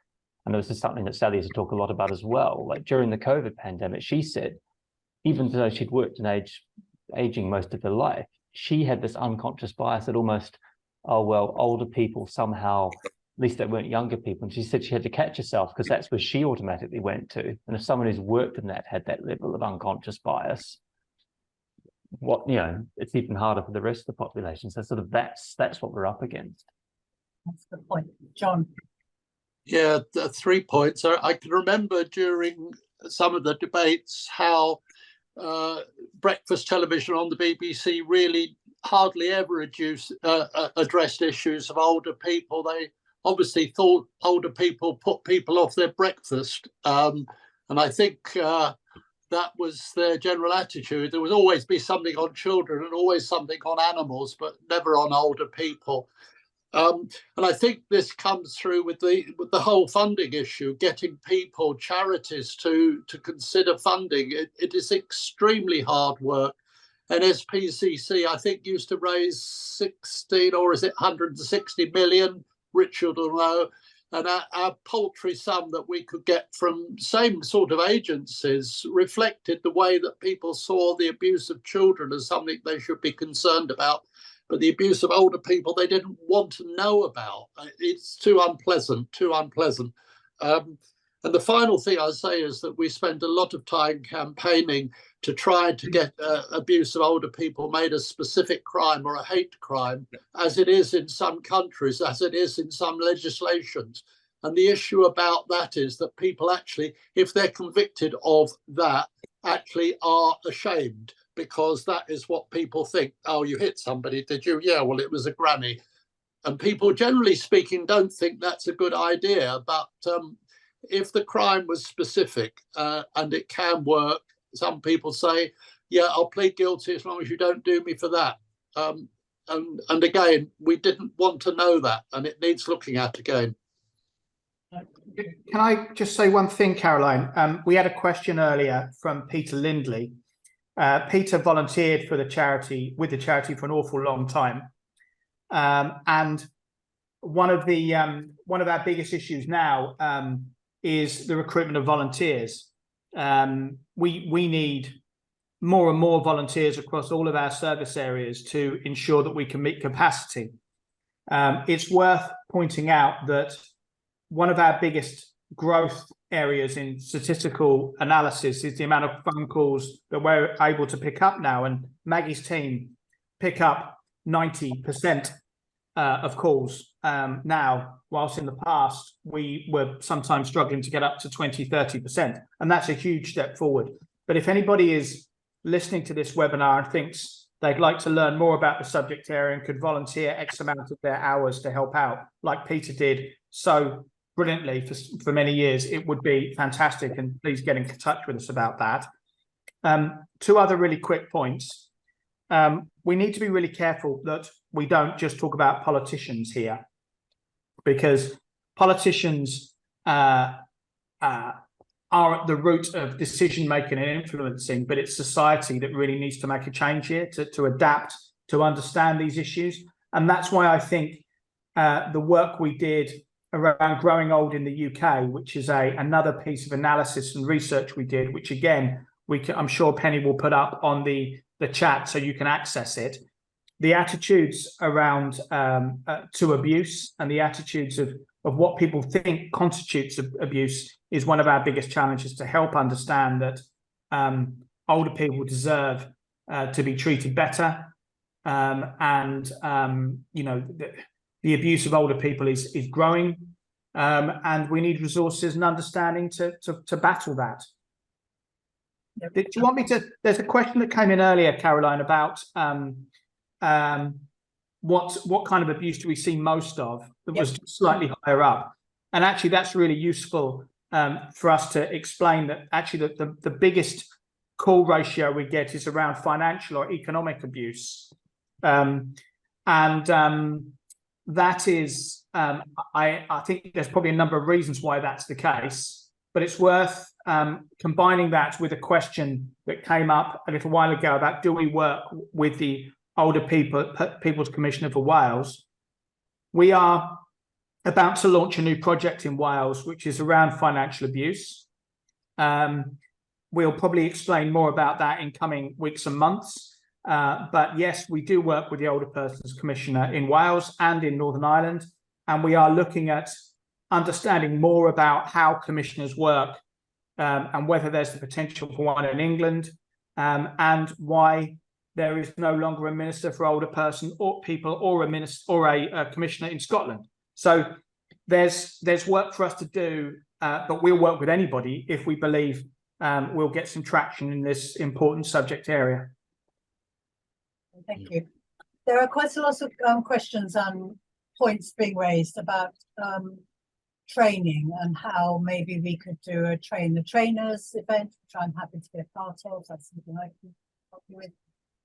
And this is something that Sally used to talk a lot about as well. Like during the COVID pandemic, she said, even though she'd worked in aging most of her life, she had this unconscious bias that almost, oh, well, older people somehow, at least they weren't younger people. And she said she had to catch herself because that's where she automatically went to. And if someone who's worked in that had that level of unconscious bias, it's even harder for the rest of the population. So sort of that's what we're up against. That's the point. John. Yeah, 3 points. I can remember during some of the debates how breakfast television on the BBC really hardly ever addressed issues of older people. They obviously thought older people put people off their breakfast. And I think that was their general attitude. There would always be something on children and always something on animals, but never on older people. And I think this comes through with the whole funding issue, getting people, charities to consider funding. It is extremely hard work. And SPCC, I think, used to raise 16 or is it 160 million, Richard will know. And our paltry sum that we could get from same sort of agencies reflected the way that people saw the abuse of children as something they should be concerned about. But the abuse of older people, they didn't want to know about. It's too unpleasant, And the final thing I'll say is that we spend a lot of time campaigning to try to get abuse of older people made a specific crime or a hate crime, as it is in some countries, as it is in some legislations. And the issue about that is that people actually, if they're convicted of that, actually are ashamed, because that is what people think. Oh, you hit somebody, did you? Yeah, well, it was a granny. And people, generally speaking, don't think that's a good idea. But if the crime was specific and it can work, some people say, yeah, I'll plead guilty as long as you don't do me for that. And again, we didn't want to know that, and it needs looking at again. Can I just say one thing, Caroline? We had a question earlier from Peter Lindley. Peter volunteered with the charity for an awful long time, and one of our biggest issues now is the recruitment of volunteers. We need more and more volunteers across all of our service areas to ensure that we can meet capacity. It's worth pointing out that one of our biggest growth areas in statistical analysis is the amount of phone calls that we're able to pick up now, and Maggie's team pick up 90% of calls now, whilst in the past we were sometimes struggling to get up to 20-30%, and that's a huge step forward. But if anybody is listening to this webinar and thinks they'd like to learn more about the subject area and could volunteer X amount of their hours to help out, like Peter did so brilliantly for many years, it would be fantastic, and please get in touch with us about that. Two other really quick points. We need to be really careful that we don't just talk about politicians here, because politicians are at the root of decision making and influencing, but it's society that really needs to make a change here to adapt, to understand these issues. And that's why I think the work we did around growing old in the UK, which is another piece of analysis and research we did, which again, I'm sure Penny will put up on the chat so you can access it. The attitudes around to abuse and the attitudes of what people think constitutes abuse is one of our biggest challenges, to help understand that older people deserve to be treated better, and you know, the abuse of older people is growing, and we need resources and understanding to battle that. Yep. Do you want me to? There's a question that came in earlier, Caroline, about what kind of abuse do we see most of? That Yep. was slightly higher up, and actually that's really useful for us to explain that actually the biggest call ratio we get is around financial or economic abuse, and that is I think there's probably a number of reasons why that's the case, but it's worth combining that with a question that came up a little while ago about, do we work with the Older People's Commissioner for Wales? We are about to launch a new project in Wales, which is around financial abuse. We'll probably explain more about that in coming weeks and months. But yes, we do work with the Older Persons Commissioner in Wales and in Northern Ireland, and we are looking at understanding more about how commissioners work, and whether there's the potential for one in England, and why there is no longer a minister for older person or people, or a minister or a commissioner in Scotland. So there's work for us to do, but we'll work with anybody if we believe we'll get some traction in this important subject area. Thank you. There are quite a lot of questions and points being raised about training and how maybe we could do a train the trainers event, which I'm happy to be a part of. That's something I can help you with,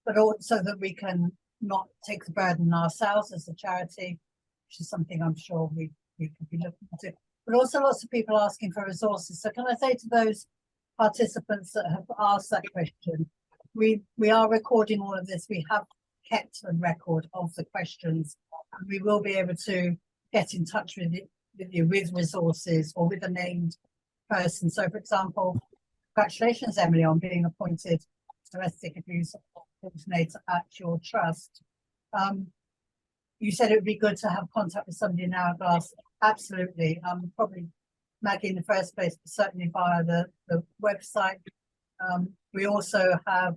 but also that we can not take the burden ourselves as a charity, which is something I'm sure we could be looking to. But also lots of people asking for resources. So can I say to those participants that have asked that question, we are recording all of this. We have kept a record of the questions, and we will be able to get in touch with you with resources or with a named person. So, for example, congratulations, Emily, on being appointed domestic abuse coordinator at your trust. You said it would be good to have contact with somebody in Hourglass. Absolutely. Probably Maggie in the first place, but certainly via the website. We also have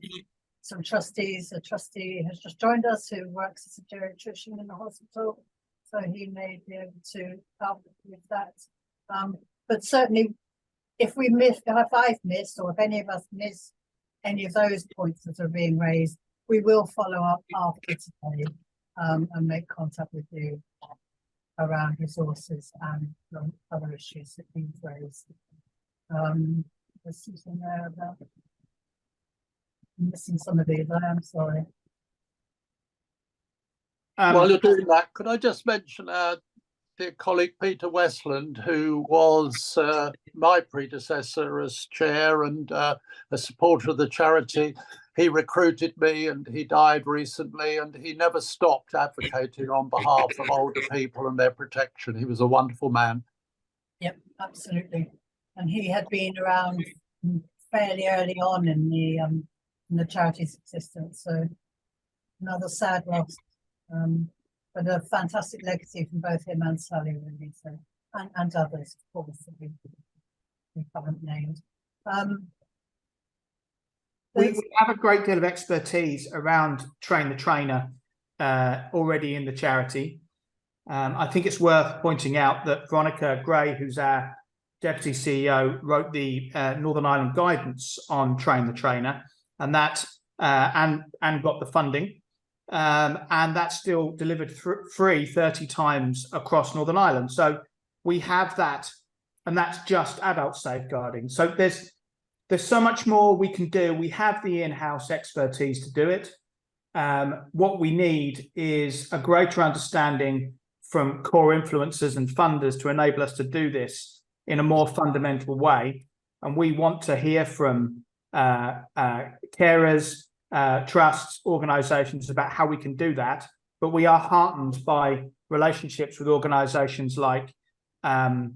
some trustees. A trustee has just joined us who works as a geriatrician in the hospital, so he may be able to help with that. But certainly, if I've missed, or if any of us miss any of those points that are being raised, we will follow up after today and make contact with you around resources and other issues that we've raised. There's something there about missing some of these. I am sorry. While you're doing that, could I just mention our dear colleague Peter Westland, who was my predecessor as chair and a supporter of the charity. He recruited me and he died recently, and he never stopped advocating on behalf of older people and their protection. He was a wonderful man. Yep, absolutely. And he had been around fairly early on in the charity's existence. So another sad loss. But a fantastic legacy from both him and Sally, really. So, and others, of course, that we haven't named. We have a great deal of expertise around train the trainer already in the charity. I think it's worth pointing out that Veronica Gray, who's our Deputy CEO, wrote the Northern Ireland guidance on train the trainer, and that and got the funding. And that's still delivered free 30 times across Northern Ireland. So we have that, and that's just adult safeguarding. So there's so much more we can do. We have the in-house expertise to do it. What we need is a greater understanding from core influencers and funders to enable us to do this in a more fundamental way. And we want to hear from carers, trusts, organisations about how we can do that. But we are heartened by relationships with organisations like the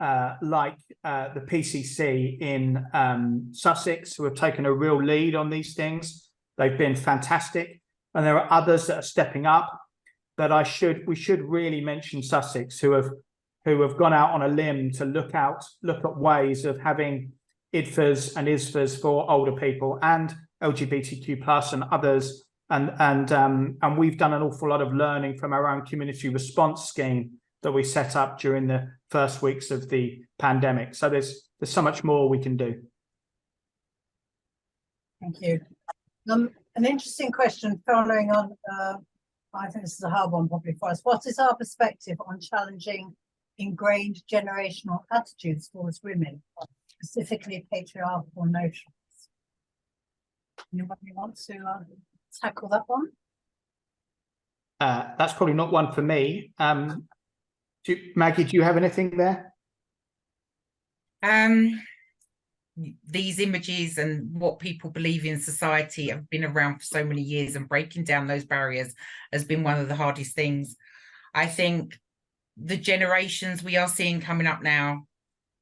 PCC in Sussex, who have taken a real lead on these things. They've been fantastic, and there are others that are stepping up. But we should really mention Sussex, who who have gone out on a limb to look at ways of having IDFAs and ISFAs for older people and LGBTQ plus and others. And we've done an awful lot of learning from our own community response scheme that we set up during the first weeks of the pandemic. So there's so much more we can do. Thank you. An interesting question following on, I think this is a hard one probably for us. What is our perspective on challenging ingrained generational attitudes towards women, specifically patriarchal notions? Anybody want to tackle that one? That's probably not one for me. Maggie, do you have anything there? These images and what people believe in society have been around for so many years, and breaking down those barriers has been one of the hardest things. I think the generations we are seeing coming up now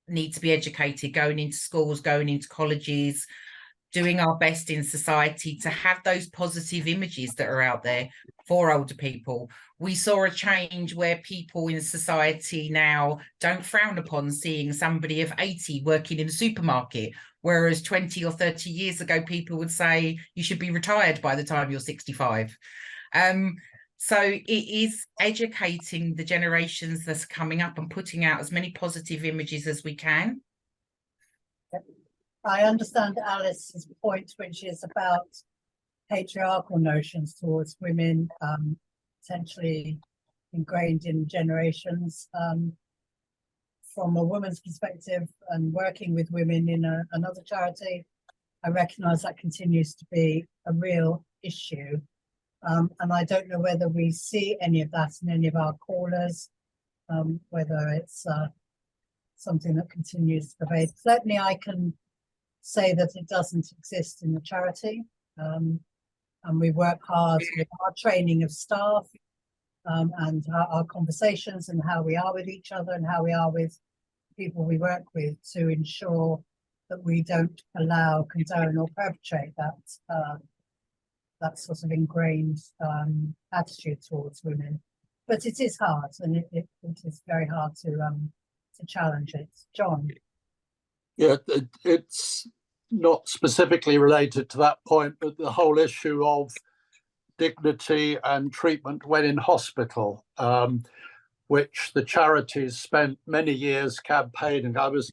need to be educated, going into schools, going into colleges, doing our best in society to have those positive images that are out there for older people. We saw a change where people in society now don't frown upon seeing somebody of 80 working in a supermarket, whereas 20 or 30 years ago, people would say you should be retired by the time you're 65. So it is educating the generations that's coming up and putting out as many positive images as we can. I understand Alice's point, which is about patriarchal notions towards women, potentially ingrained in generations. From a woman's perspective and working with women in another charity, I recognise that continues to be a real issue. And I don't know whether we see any of that in any of our callers, whether it's something that continues to pervade. Certainly I can say that it doesn't exist in the charity, and we work hard with our training of staff and our conversations and how we are with each other and how we are with people we work with to ensure that we don't allow, condone or perpetrate that sort of ingrained attitude towards women. But it is hard, and it is very hard to challenge it. John? Yeah, it's not specifically related to that point, but the whole issue of dignity and treatment when in hospital, which the charities spent many years campaigning. I was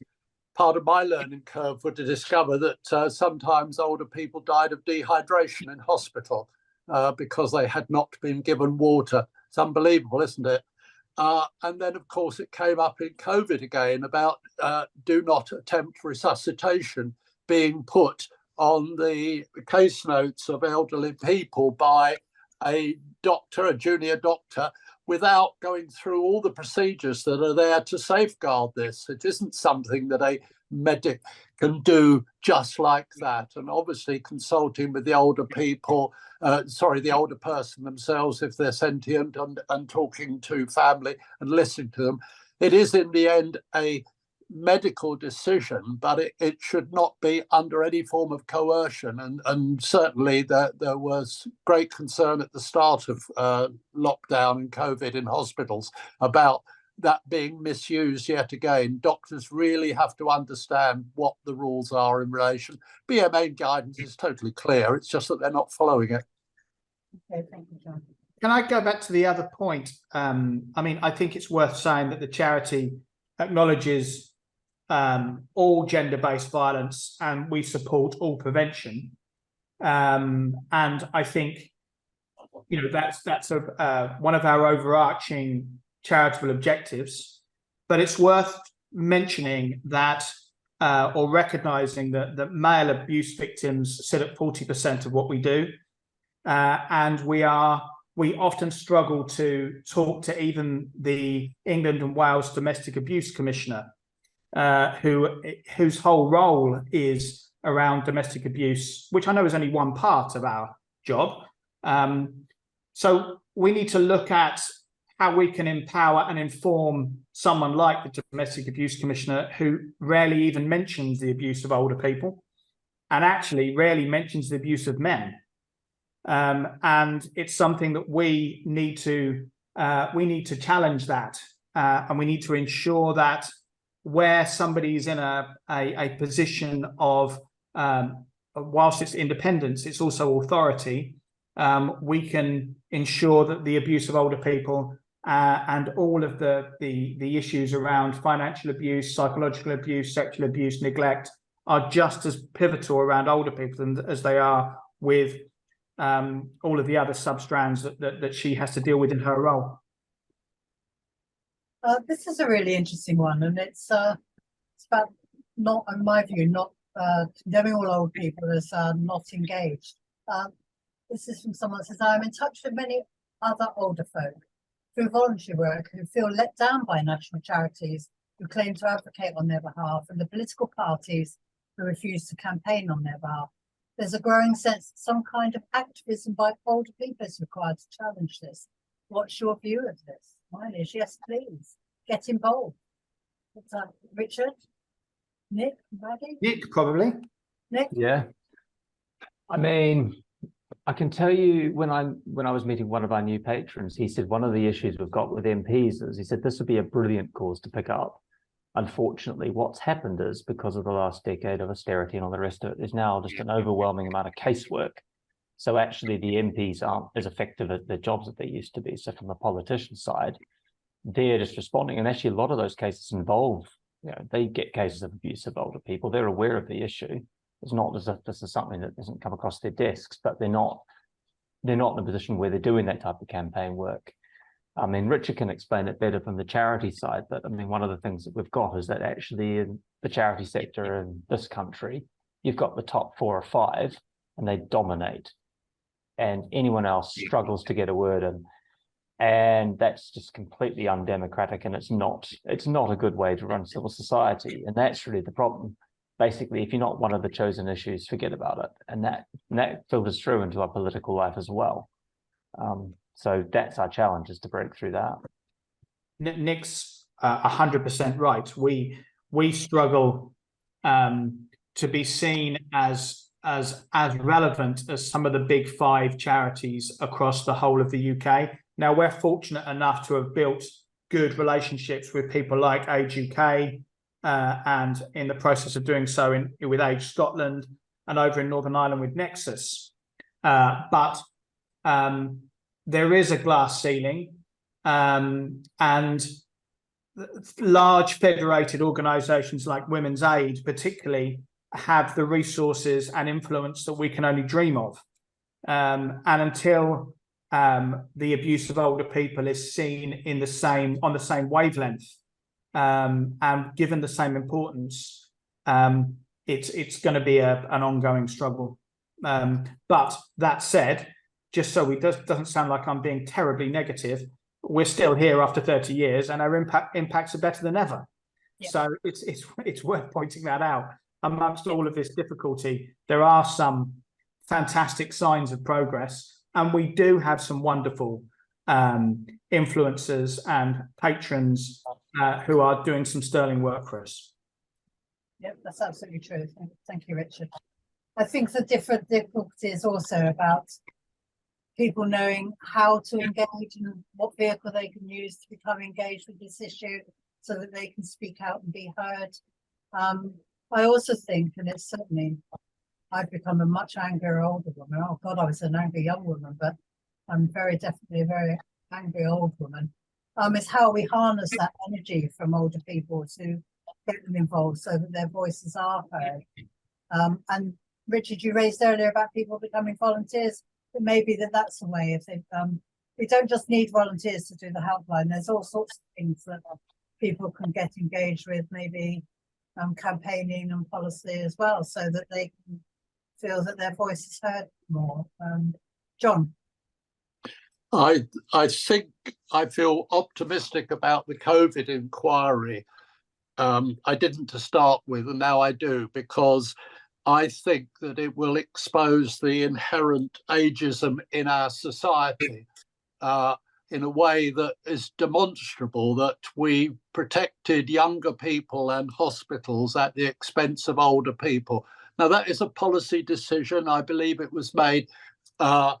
part of my learning curve to discover that sometimes older people died of dehydration in hospital because they had not been given water. It's unbelievable, isn't it? And then, of course, it came up in COVID again about do not attempt resuscitation being put on the case notes of elderly people by a doctor, a junior doctor, without going through all the procedures that are there to safeguard this. It isn't something that a medic can do just like that. And obviously consulting with the older people, the older person themselves, if they're sentient, and talking to family and listening to them. It is in the end a medical decision, but it should not be under any form of coercion. And certainly there was great concern at the start of lockdown and COVID in hospitals about that being misused yet again. Doctors really have to understand what the rules are in relation. BMA guidance is totally clear. It's just that they're not following it. Okay, thank you, John. Can I go back to the other point? I mean, I think it's worth saying that the charity acknowledges all gender-based violence, and we support all prevention. And I think, you know, that's one of our overarching charitable objectives. But it's worth mentioning that, or recognizing that male abuse victims sit at 40% of what we do, and we often struggle to talk to even the England and Wales Domestic Abuse Commissioner, whose whole role is around domestic abuse, which I know is only one part of our job. So we need to look at how we can empower and inform someone like the Domestic Abuse Commissioner, who rarely even mentions the abuse of older people, and actually rarely mentions the abuse of men. And it's something that we need to challenge that and we need to ensure that where somebody's in a position of, whilst it's independence, it's also authority, we can ensure that the abuse of older people and all of the issues around financial abuse, psychological abuse, sexual abuse, neglect are just as pivotal around older people as they are with all of the other sub-strands that she has to deal with in her role. This is a really interesting one, and it's about not, in my view, not condemning all old people as not engaged. This is from someone that says, I'm in touch with many other older folk through voluntary work who feel let down by national charities who claim to advocate on their behalf and the political parties who refuse to campaign on their behalf. There's a growing sense that some kind of activism by older people is required to challenge this. What's your view of this? Mine is yes, please. Get involved. Richard? Nick? Maggie? Nick, probably. Nick? Yeah. I mean, I can tell you when I was meeting one of our new patrons, he said one of the issues we've got with MPs is he said this would be a brilliant cause to pick up. Unfortunately, what's happened is because of the last decade of austerity and all the rest of it, there's now just an overwhelming amount of casework. So actually the MPs aren't as effective at their jobs that they used to be. So from the politician side, they're just responding. And actually a lot of those cases involve, they get cases of abuse of older people. They're aware of the issue. It's not as if this is something that doesn't come across their desks, but they're not in a position where they're doing that type of campaign work. I mean, Richard can explain it better from the charity side, but I mean, one of the things that we've got is that actually in the charity sector in this country, you've got the top 4 or 5 and they dominate, and anyone else struggles to get a word in. And that's just completely undemocratic, and it's not a good way to run civil society. And that's really the problem. Basically, if you're not one of the chosen issues, forget about it. And that filters through into our political life as well. So that's our challenge, is to break through that. Nick's 100% right. We struggle to be seen as relevant as some of the big 5 charities across the whole of the UK. Now, we're fortunate enough to have built good relationships with people like Age UK, and in the process of doing so with Age Scotland, and over in Northern Ireland with Nexus. But there is a glass ceiling, and large federated organisations like Women's Aid particularly have the resources and influence that we can only dream of. And until the abuse of older people is seen on the same wavelength, and given the same importance, it's going to be an ongoing struggle. But that said, just so it doesn't sound like I'm being terribly negative, we're still here after 30 years, and our impacts are better than ever. Yeah. So it's worth pointing that out. Amongst all of this difficulty, there are some fantastic signs of progress, and we do have some wonderful influencers and patrons who are doing some sterling work for us. Yep, that's absolutely true. Thank you, Richard. I think the difficulty is also about people knowing how to engage and what vehicle they can use to become engaged with this issue so that they can speak out and be heard. I also think, and it's certainly, I've become a much angrier older woman. Oh God, I was an angry young woman, but I'm very definitely a very angry old woman. Is how we harness that energy from older people to get them involved so that their voices are heard. And Richard, you raised earlier about people becoming volunteers. It may be that's a way. If they, we don't just need volunteers to do the helpline. There's all sorts of things that people can get engaged with, maybe campaigning and policy as well, so that they can feel that their voice is heard more. John? I think I feel optimistic about the COVID inquiry. I didn't to start with, and now I do, because I think that it will expose the inherent ageism in our society in a way that is demonstrable, that we protected younger people and hospitals at the expense of older people. Now, that is a policy decision. I believe it was made, but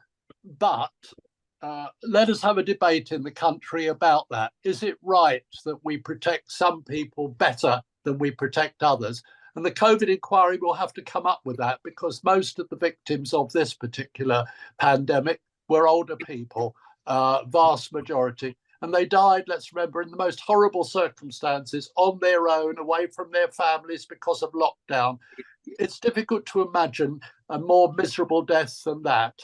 let us have a debate in the country about that. Is it right that we protect some people better than we protect others? And the COVID inquiry will have to come up with that, because most of the victims of this particular pandemic were older people, vast majority. And they died, let's remember, in the most horrible circumstances, on their own, away from their families because of lockdown. It's difficult to imagine a more miserable death than that.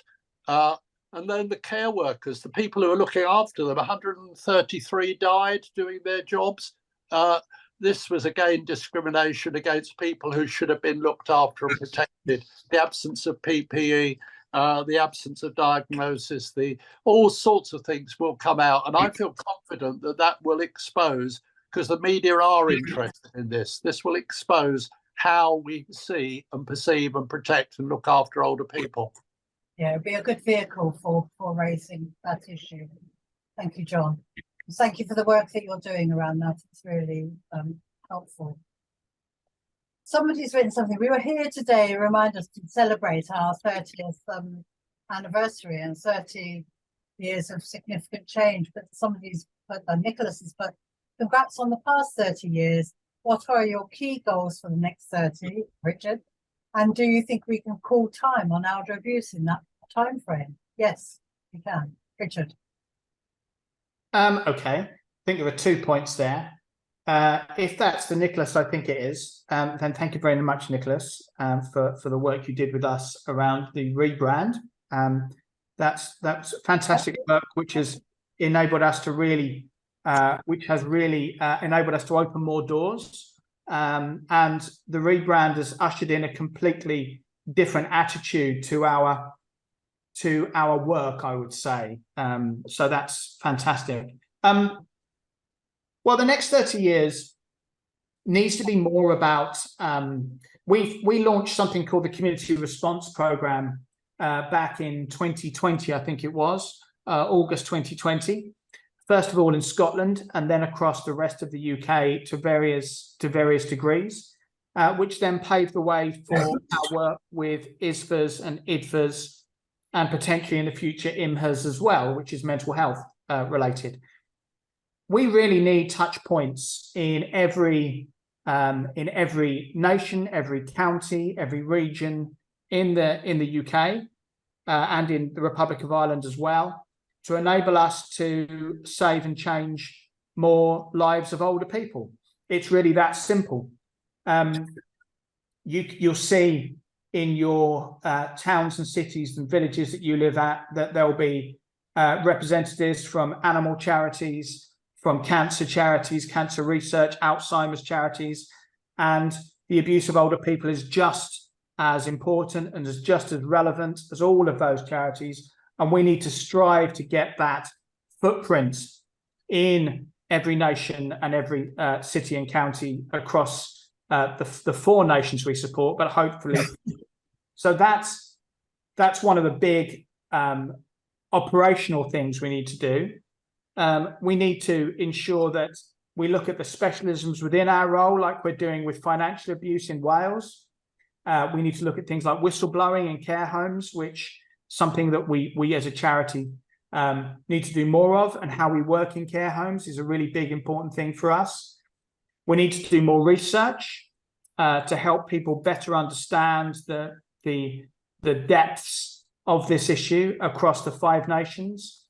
And then the care workers, the people who are looking after them, 133 died doing their jobs. This was, again, discrimination against people who should have been looked after and protected. The absence of PPE, the absence of diagnosis, all sorts of things will come out. And I feel confident that that will expose, because the media are interested in this, this will expose how we see and perceive and protect and look after older people. Yeah, it'd be a good vehicle for raising that issue. Thank you, John. Thank you for the work that you're doing around that. It's really helpful. Somebody's written something. We were here today to remind us to celebrate our 30th anniversary and 30 years of significant change. But somebody's put, Nicholas has put, congrats on the past 30 years. What are your key goals for the next 30, Richard? And do you think we can call time on elder abuse in that time frame? Yes, we can. Richard. Okay, I think there are 2 points there. If that's for Nicholas, I think it is. Then thank you very much, Nicholas, for the work you did with us around the rebrand. That's fantastic work, which has enabled us to really, enabled us to open more doors. And the rebrand has ushered in a completely different attitude to our work, I would say. So that's fantastic. Well, the next 30 years needs to be more about, we launched something called the Community Response Programme back in 2020, I think it was, August 2020. First of all in Scotland, and then across the rest of the UK to various degrees, which then paved the way for our work with ISFAs and IDFAs, and potentially in the future IMHAs as well, which is mental health related. We really need touch points in every nation, every county, every region in the UK and in the Republic of Ireland as well, to enable us to save and change more lives of older people. It's really that simple. You'll see in your towns and cities and villages that you live at that there'll be representatives from animal charities, from cancer charities, cancer research, Alzheimer's charities, and the abuse of older people is just as important and is just as relevant as all of those charities. And we need to strive to get that footprint in every nation and every city and county across the 4 nations we support, but hopefully. So that's one of the big operational things we need to do. We need to ensure that we look at the specialisms within our role, like we're doing with financial abuse in Wales. We need to look at things like whistleblowing in care homes, which something that we as a charity need to do more of, and how we work in care homes is a really big, important thing for us. We need to do more research to help people better understand the depths of this issue across the 5 nations.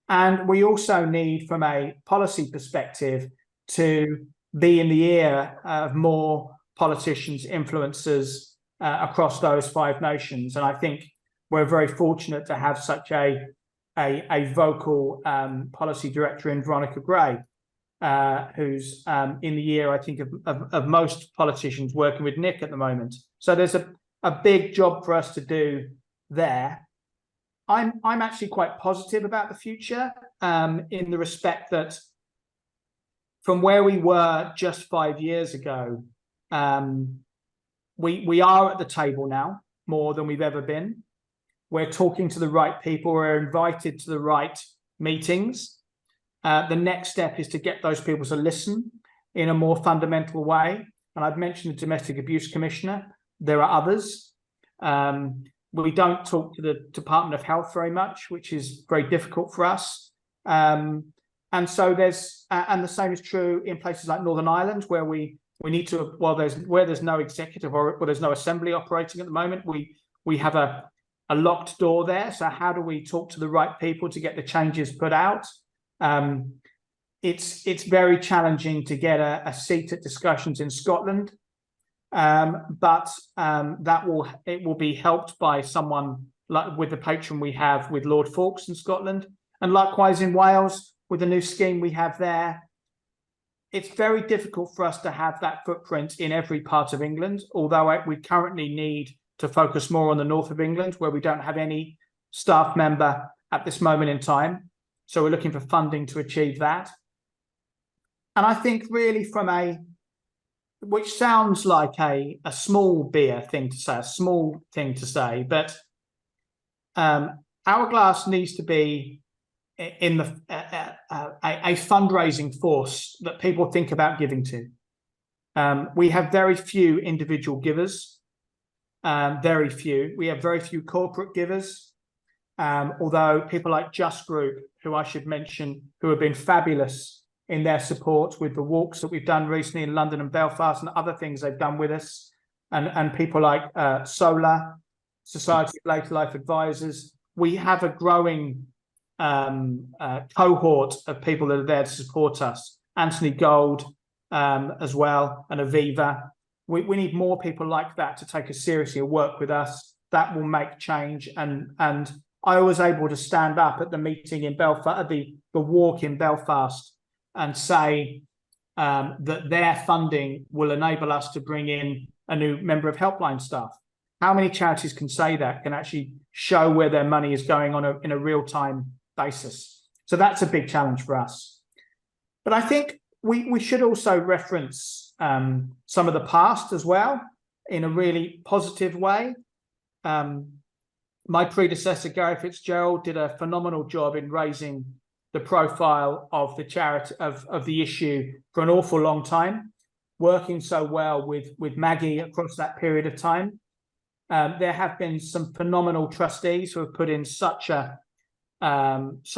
And we also need, from a policy perspective, to be in the ear of more politicians, influencers across those 5 nations. And I think we're very fortunate to have such a vocal policy director in Veronica Gray, who's in the ear, I think, of most politicians, working with Nick at the moment. So there's a big job for us to do there. I'm actually quite positive about the future in the respect that from where we were just 5 years ago, we are at the table now more than we've ever been. We're talking to the right people. We're invited to the right meetings. The next step is to get those people to listen in a more fundamental way. And I've mentioned the Domestic Abuse Commissioner. There are others. We don't talk to the Department of Health very much, which is very difficult for us. And so and the same is true in places like Northern Ireland, where we need to, where there's no executive or there's no assembly operating at the moment, we have a locked door there. So how do we talk to the right people to get the changes put out? It's very challenging to get a seat at discussions in Scotland, but it will be helped by someone like with the patron we have with Lord Fawkes in Scotland, and likewise in Wales with the new scheme we have there. It's very difficult for us to have that footprint in every part of England, although we currently need to focus more on the north of England, where we don't have any staff member at this moment in time. So we're looking for funding to achieve that. And I think really which sounds like a small beer thing to say, a small thing to say, but Hourglass needs to be in a fundraising force that people think about giving to. We have very few individual givers, very few. We have very few corporate givers, although people like Just Group, who I should mention, who have been fabulous in their support with the walks that we've done recently in London and Belfast and other things they've done with us, and people like Solar, Society of Later Life Advisors. We have a growing cohort of people that are there to support us. Anthony Gold as well, and Aviva. We need more people like that to take us seriously and work with us. That will make change. And I was able to stand up at the meeting in Belfast, at the walk in Belfast, and say that their funding will enable us to bring in a new member of helpline staff. How many charities can say that, can actually show where their money is going in a real-time basis? So that's a big challenge for us. But I think we should also reference some of the past as well in a really positive way. My predecessor, Gary Fitzgerald, did a phenomenal job in raising the profile of the charity, of the issue for an awful long time, working so well with Maggie across that period of time. There have been some phenomenal trustees who have put in such a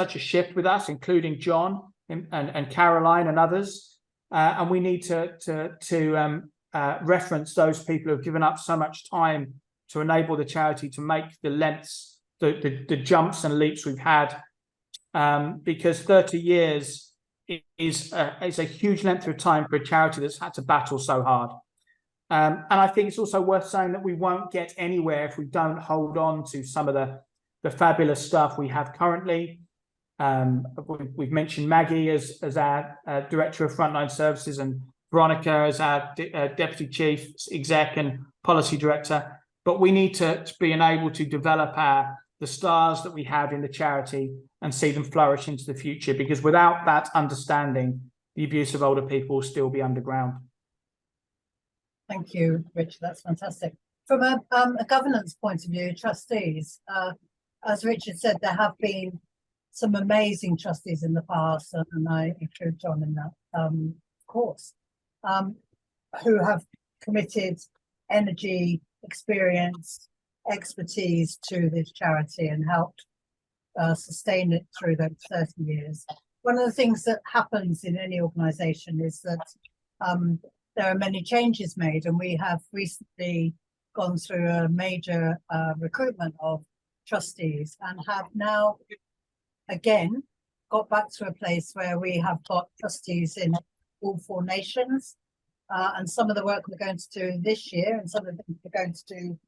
shift with us, including John and Caroline and others. And we need to reference those people who have given up so much time to enable the charity to make the lengths, the jumps and leaps we've had. Because 30 years is a huge length of time for a charity that's had to battle so hard. And I think it's also worth saying that we won't get anywhere if we don't hold on to some of the fabulous stuff we have currently. We've mentioned Maggie as our Director of Frontline Services, and Veronica as our Deputy Chief Exec and Policy Director. But we need to be able to develop the stars that we have in the charity and see them flourish into the future, because without that understanding, the abuse of older people will still be underground. Thank you, Richard. That's fantastic. From a governance point of view, trustees, as Richard said, there have been some amazing trustees in the past, and I include John in that, of course, who have committed energy, experience, expertise to this charity and helped sustain it through those 30 years. One of the things that happens in any organisation is that there are many changes made, and we have recently gone through a major recruitment of trustees and have now again got back to a place where we have got trustees in all 4 nations, and some of the work we're going to do this year and some of the things we're going to do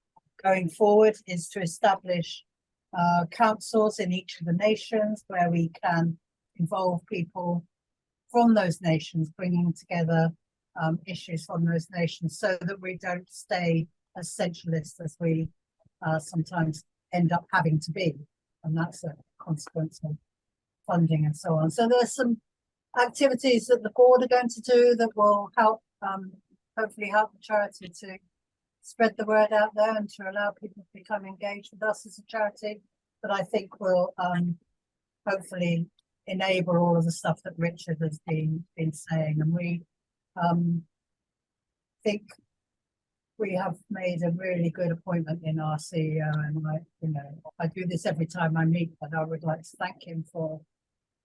going forward is to establish councils in each of the nations where we can involve people from those nations, bringing together issues from those nations, so that we don't stay as centralist as we sometimes end up having to be, and that's a consequence of funding and so on. So there's some activities that the board are going to do that will help, hopefully help the charity to spread the word out there and to allow people to become engaged with us as a charity, that I think will hopefully enable all of the stuff that Richard has been saying. And we think we have made a really good appointment in our CEO, and I do this every time I meet, but I would like to thank him for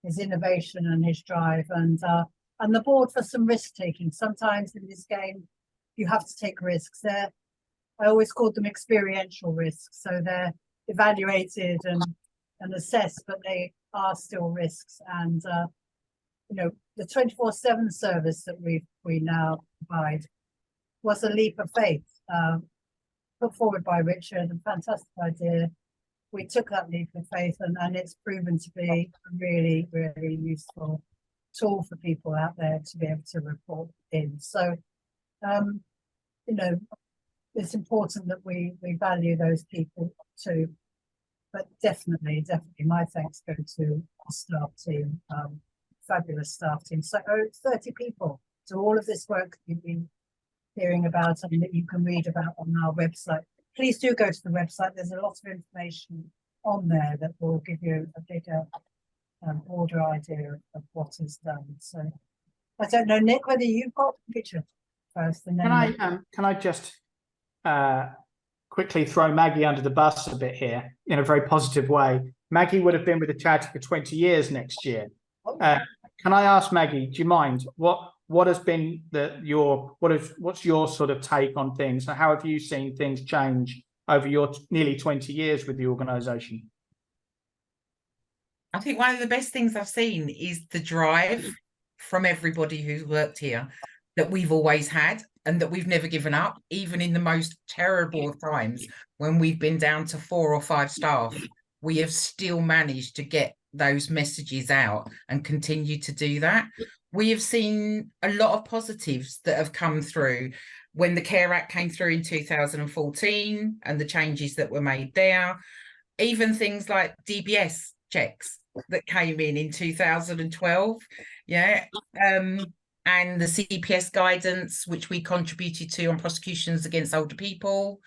his innovation and his drive, and the board for some risk taking. Sometimes in this game, you have to take risks. I always called them experiential risks, so they're evaluated and assessed, but they are still risks. And the 24/7 service that we now provide was a leap of faith put forward by Richard, a fantastic idea. We took that leap of faith, and it's proven to be a really, really useful tool for people out there to be able to report in. So, it's important that we value those people too. But definitely, my thanks go to the staff team, fabulous staff team. So 30 people do all of this work you've been hearing about and that you can read about on our website. Please do go to the website. There's a lot of information on there that will give you a bigger, broader idea of what is done. So I don't know, Nick, whether you've got the picture first. And then can I just quickly throw Maggie under the bus a bit here in a very positive way? Maggie would have been with the charity for 20 years next year. Can I ask Maggie, do you mind, what has been what's your sort of take on things, and how have you seen things change over your nearly 20 years with the organisation? I think one of the best things I've seen is the drive from everybody who's worked here that we've always had, and that we've never given up, even in the most terrible of times when we've been down to 4 or 5 staff. We have still managed to get those messages out and continue to do that. We have seen a lot of positives that have come through when the Care Act came through in 2014 and the changes that were made there. Even things like DBS checks that came in 2012. And the CPS guidance, which we contributed to on prosecutions against older people.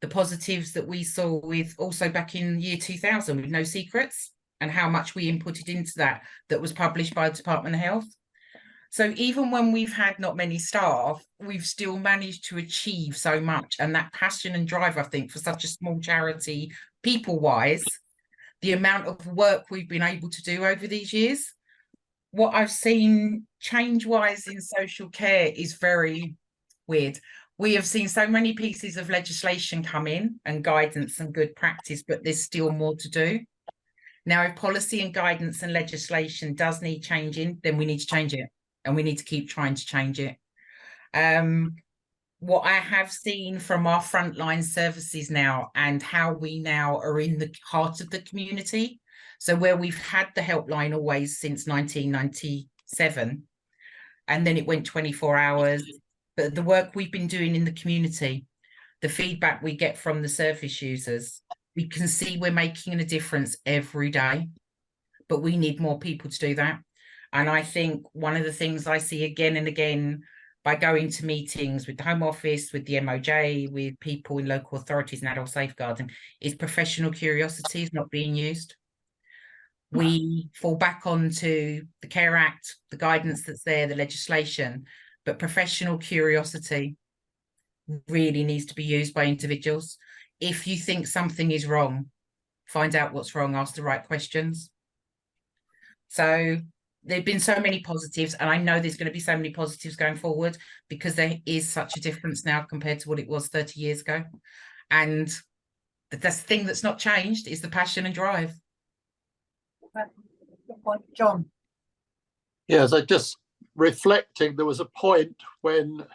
The positives that we saw with also back in year 2000 with No Secrets, and how much we inputted into that was published by the Department of Health. So even when we've had not many staff, we've still managed to achieve so much. And that passion and drive, I think, for such a small charity, people-wise, the amount of work we've been able to do over these years. What I've seen change-wise in social care is very weird. We have seen so many pieces of legislation come in and guidance and good practice, but there's still more to do. Now, if policy and guidance and legislation does need changing, then we need to change it, and we need to keep trying to change it. What I have seen from our frontline services now, and how we now are in the heart of the community. So where we've had the helpline always since 1997, and then it went 24 hours. But the work we've been doing in the community, the feedback we get from the service users, we can see we're making a difference every day, but we need more people to do that. And I think one of the things I see again and again by going to meetings with the Home Office, with the MOJ, with people in local authorities and adult safeguarding, is professional curiosity is not being used. We fall back onto the Care Act, the guidance that's there, the legislation, but professional curiosity really needs to be used by individuals. If you think something is wrong, find out what's wrong, ask the right questions. So there've been so many positives, and I know there's going to be so many positives going forward, because there is such a difference now compared to what it was 30 years ago. And the thing that's not changed is the passion and drive. John. Yes, I just reflecting, there was a point when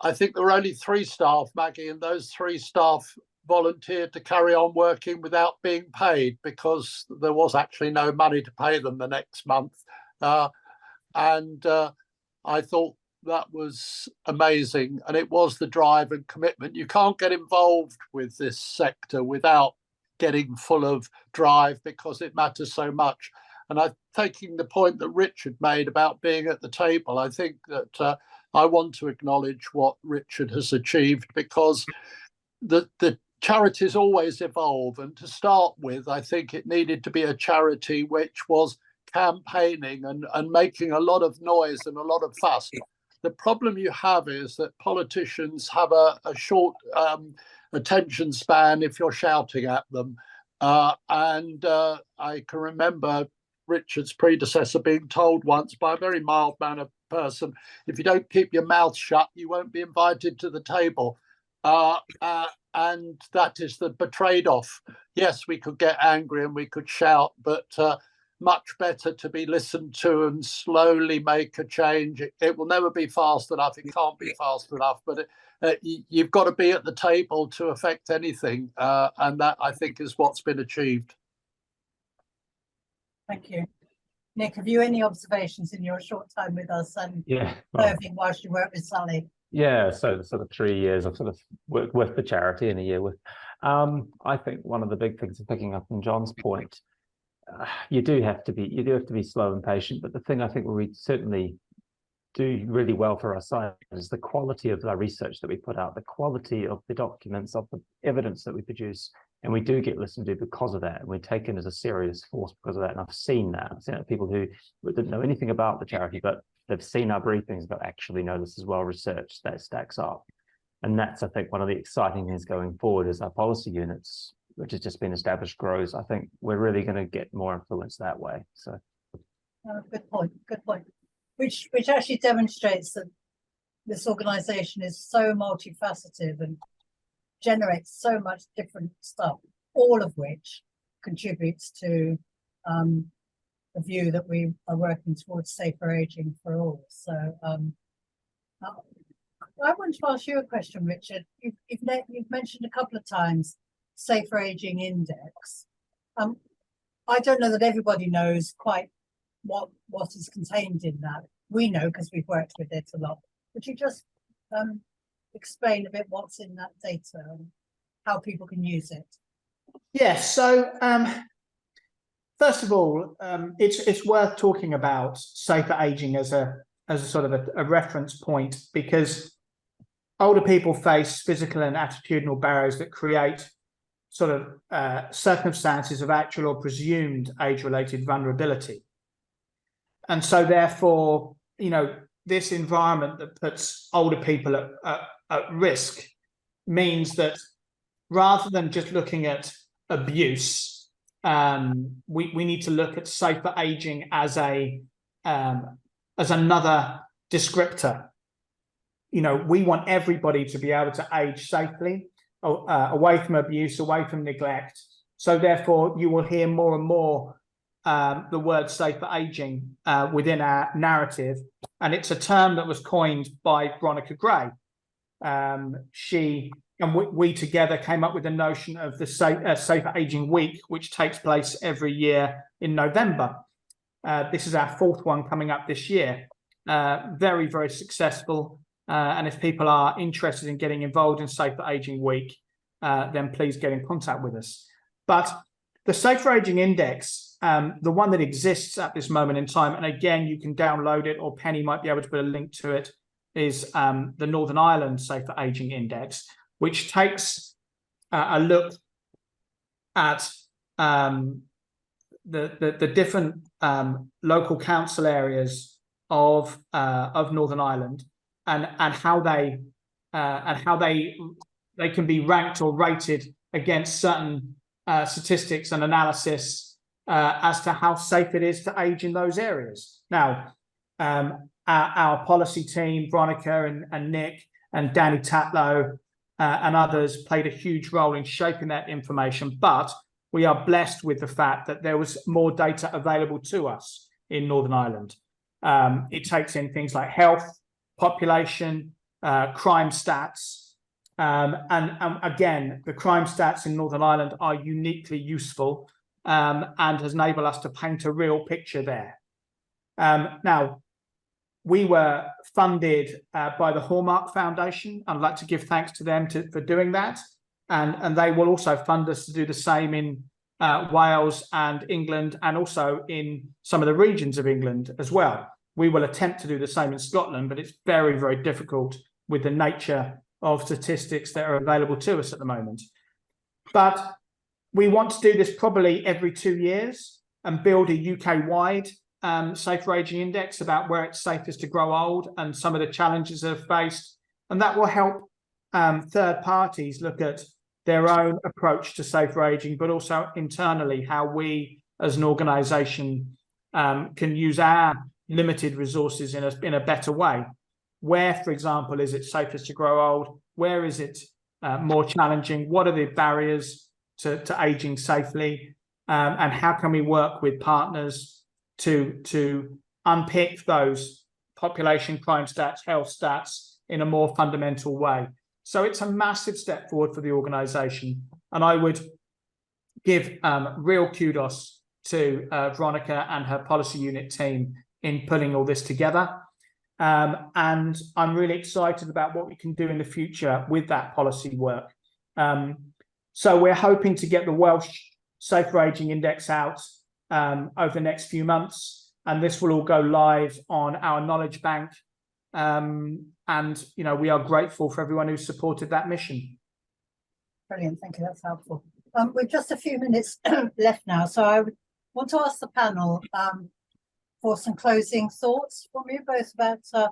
I think there were only 3 staff, Maggie, and those 3 staff volunteered to carry on working without being paid because there was actually no money to pay them the next month. And I thought that was amazing. And it was the drive and commitment. You can't get involved with this sector without getting full of drive, because it matters so much. And I'm taking the point that Richard made about being at the table. I think that I want to acknowledge what Richard has achieved, because the charities always evolve. And to start with, I think it needed to be a charity which was campaigning and making a lot of noise and a lot of fuss. The problem you have is that politicians have a short attention span if you're shouting at them. And I can remember Richard's predecessor being told once by a very mild-mannered person, if you don't keep your mouth shut, you won't be invited to the table. And that is the trade-off. Yes, we could get angry and we could shout, but much better to be listened to and slowly make a change. It will never be fast enough. It can't be fast enough, but you've got to be at the table to affect anything. And that, I think, is what's been achieved. Thank you. Nick, have you any observations in your short time with us and serving whilst you work with Sally? Yeah, so sort of 3 years I've sort of worked with the charity and a year with. I think one of the big things, picking up on John's point, you do have to be slow and patient. But the thing I think where we certainly do really well for our site is the quality of the research that we put out, the quality of the documents, of the evidence that we produce, and we do get listened to because of that. And we're taken as a serious force because of that. And I've seen that. I've seen it, people who didn't know anything about the charity, but they've seen our briefings, but actually know this is well researched, that stacks up. And that's, I think, one of the exciting things going forward is our policy units, which has just been established, grows. I think we're really going to get more influence that way. So, good point. Good point. Which actually demonstrates that this organisation is so multifaceted and generates so much different stuff, all of which contributes to the view that we are working towards safer ageing for all. So I want to ask you a question, Richard. You've mentioned a couple of times Safer Ageing Index. I don't know that everybody knows quite what is contained in that. We know because we've worked with it a lot. Would you just explain a bit what's in that data and how people can use it? Yes. So first of all, it's worth talking about safer ageing as a sort of a reference point, because older people face physical and attitudinal barriers that create sort of circumstances of actual or presumed age-related vulnerability. And so therefore, you know, this environment that puts older people at risk means that rather than just looking at abuse, we need to look at safer ageing as another descriptor. You know, we want everybody to be able to age safely, away from abuse, away from neglect. So therefore, you will hear more and more the word safer ageing within our narrative. And it's a term that was coined by Veronica Gray. She and we together came up with the notion of the Safer Ageing Week, which takes place every year in November. This is our fourth one coming up this year. Very, very successful. And if people are interested in getting involved in Safer Ageing Week, then please get in contact with us. But the Safer Ageing Index, the one that exists at this moment in time, and again, you can download it, or Penny might be able to put a link to it, is the Northern Ireland Safer Ageing Index, which takes a look at the different local council areas of Northern Ireland and how they can be ranked or rated against certain statistics and analysis as to how safe it is to age in those areas. Now, our policy team, Veronica and Nick and Danny Tatlow and others played a huge role in shaping that information, but we are blessed with the fact that there was more data available to us in Northern Ireland. It takes in things like health, population, crime stats, and again, the crime stats in Northern Ireland are uniquely useful and has enabled us to paint a real picture there. Now, we were funded by the Hallmark Foundation. I'd like to give thanks to them for doing that. And they will also fund us to do the same in Wales and England, and also in some of the regions of England as well. We will attempt to do the same in Scotland, but it's very, very difficult with the nature of statistics that are available to us at the moment. But we want to do this probably every 2 years and build a UK-wide Safer Aging Index about where it's safest to grow old and some of the challenges they've faced. And that will help third parties look at their own approach to safer aging, but also internally how we as an organisation can use our limited resources in a better way. Where, for example, is it safest to grow old? Where is it more challenging? What are the barriers to aging safely? And how can we work with partners to unpick those population crime stats, health stats in a more fundamental way? So it's a massive step forward for the organisation. And I would give real kudos to Veronica and her policy unit team in putting all this together. And I'm really excited about what we can do in the future with that policy work. So we're hoping to get the Welsh Safer Aging Index out over the next few months, and this will all go live on our knowledge bank. And, you know, we are grateful for everyone who supported that mission. Brilliant, thank you, that's helpful. We've just a few minutes left now, so I want to ask the panel for some closing thoughts from you both about the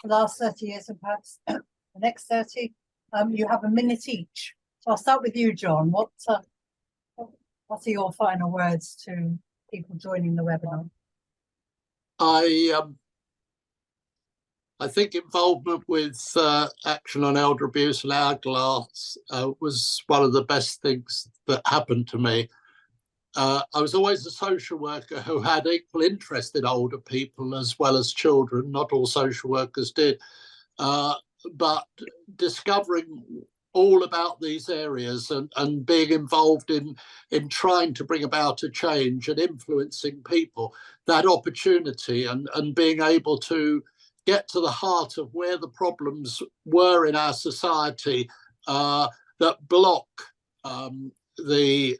last 30 years and perhaps the next 30. You have a minute each. So I'll start with you, John. What are your final words to people joining the webinar? I think involvement with Action on Elder Abuse and Hourglass was one of the best things that happened to me. I was always a social worker who had equal interest in older people as well as children. Not all social workers did. But discovering all about these areas and being involved in trying to bring about a change and influencing people, that opportunity and being able to get to the heart of where the problems were in our society that block the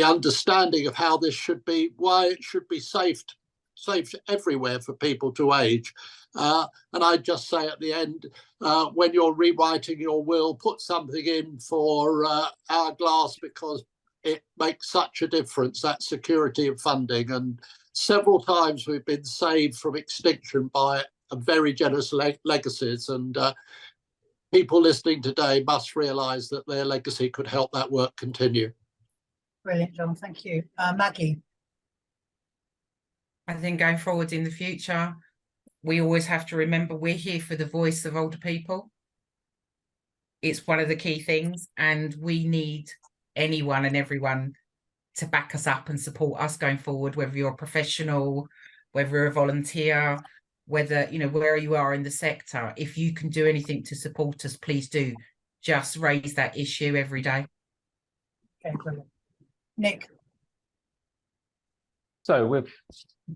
understanding of how this should be, why it should be safe everywhere for people to age. And I just say at the end, when you're rewriting your will, put something in for Hourglass, because it makes such a difference, that security of funding. And several times we've been saved from extinction by very generous legacies, and people listening today must realise that their legacy could help that work continue. Brilliant, John, thank you. Maggie? I think going forward in the future, we always have to remember we're here for the voice of older people. It's one of the key things, and we need anyone and everyone to back us up and support us going forward, whether you're a professional, whether you're a volunteer, whether, you know, where you are in the sector. If you can do anything to support us, please do. Just raise that issue every day. Okay, brilliant. Nick? So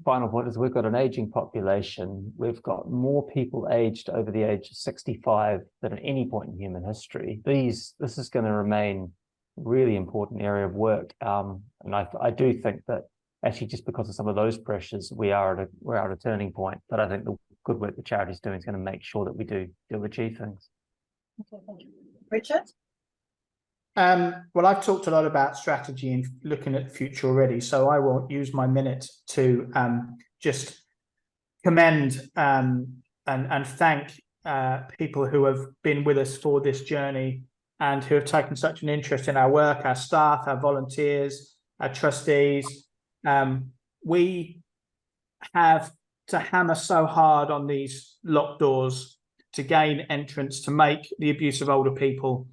final point is we've got an aging population. We've got more people aged over the age of 65 than at any point in human history. This is going to remain a really important area of work. And I do think that actually just because of some of those pressures, we're at a turning point. But I think the good work the charity's doing is going to make sure that we do achieve things. Okay, thank you. Richard? Well, I've talked a lot about strategy and looking at the future already, so I will use my minute to just commend and thank people who have been with us for this journey and who have taken such an interest in our work, our staff, our volunteers, our trustees. We have to hammer so hard on these locked doors to gain entrance, to make the abuse of older people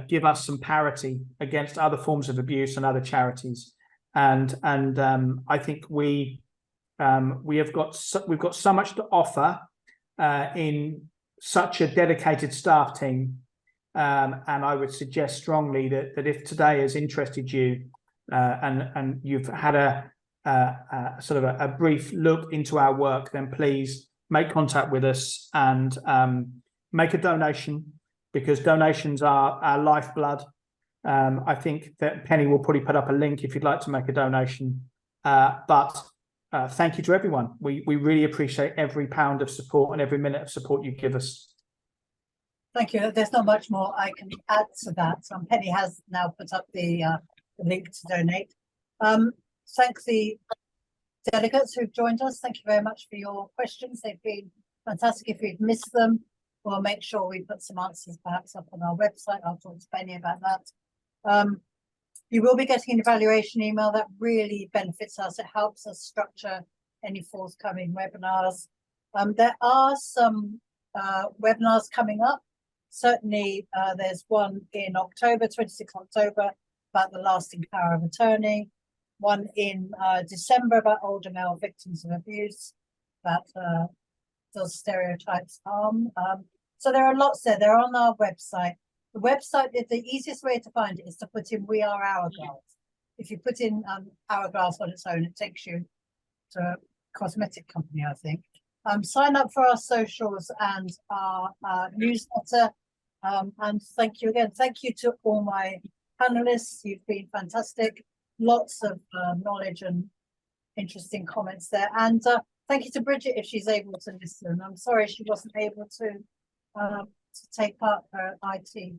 give us some parity against other forms of abuse and other charities, and I think we've got so much to offer in such a dedicated staff team, and I would suggest strongly that if today has interested you and you've had a sort of a brief look into our work, then please make contact with us and make a donation, because donations are our lifeblood. I think that Penny will probably put up a link if you'd like to make a donation. But thank you to everyone. We really appreciate every pound of support and every minute of support you give us. Thank you. There's not much more I can add to that. Penny has now put up the link to donate. thank the delegates who've joined us. Thank you very much for your questions. They've been fantastic. If we've missed them, we'll make sure we put some answers perhaps up on our website. I'll talk to Penny about that. You will be getting an evaluation email that really benefits us. It helps us structure any forthcoming webinars. There are some webinars coming up. Certainly, there's one in October, 26th October, about the lasting power of attorney. One in December about older male victims of abuse, about does stereotypes harm. So there are lots there. They're on our website. The website, the easiest way to find it is to put in "We Are Hourglass." If you put in Hourglass on its own, it takes you to a cosmetic company, I think. Sign up for our socials and our newsletter. And thank you again. Thank you to all my panelists. You've been fantastic. Lots of knowledge and interesting comments there. And thank you to Bridget if she's able to listen. I'm sorry she wasn't able to take part her IT.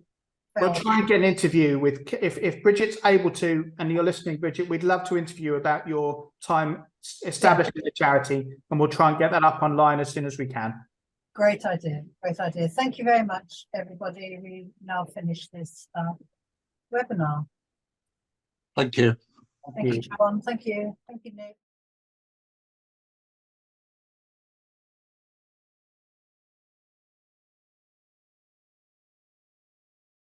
We'll try and get an interview with, if Bridget's able to, and you're listening, Bridget, we'd love to interview you about your time establishing the charity, and we'll try and get that up online as soon as we can. Great idea. Great idea. Thank you very much, everybody. We now finish this webinar. Thank you. Thank you, John. Thank you. Thank you, Nick.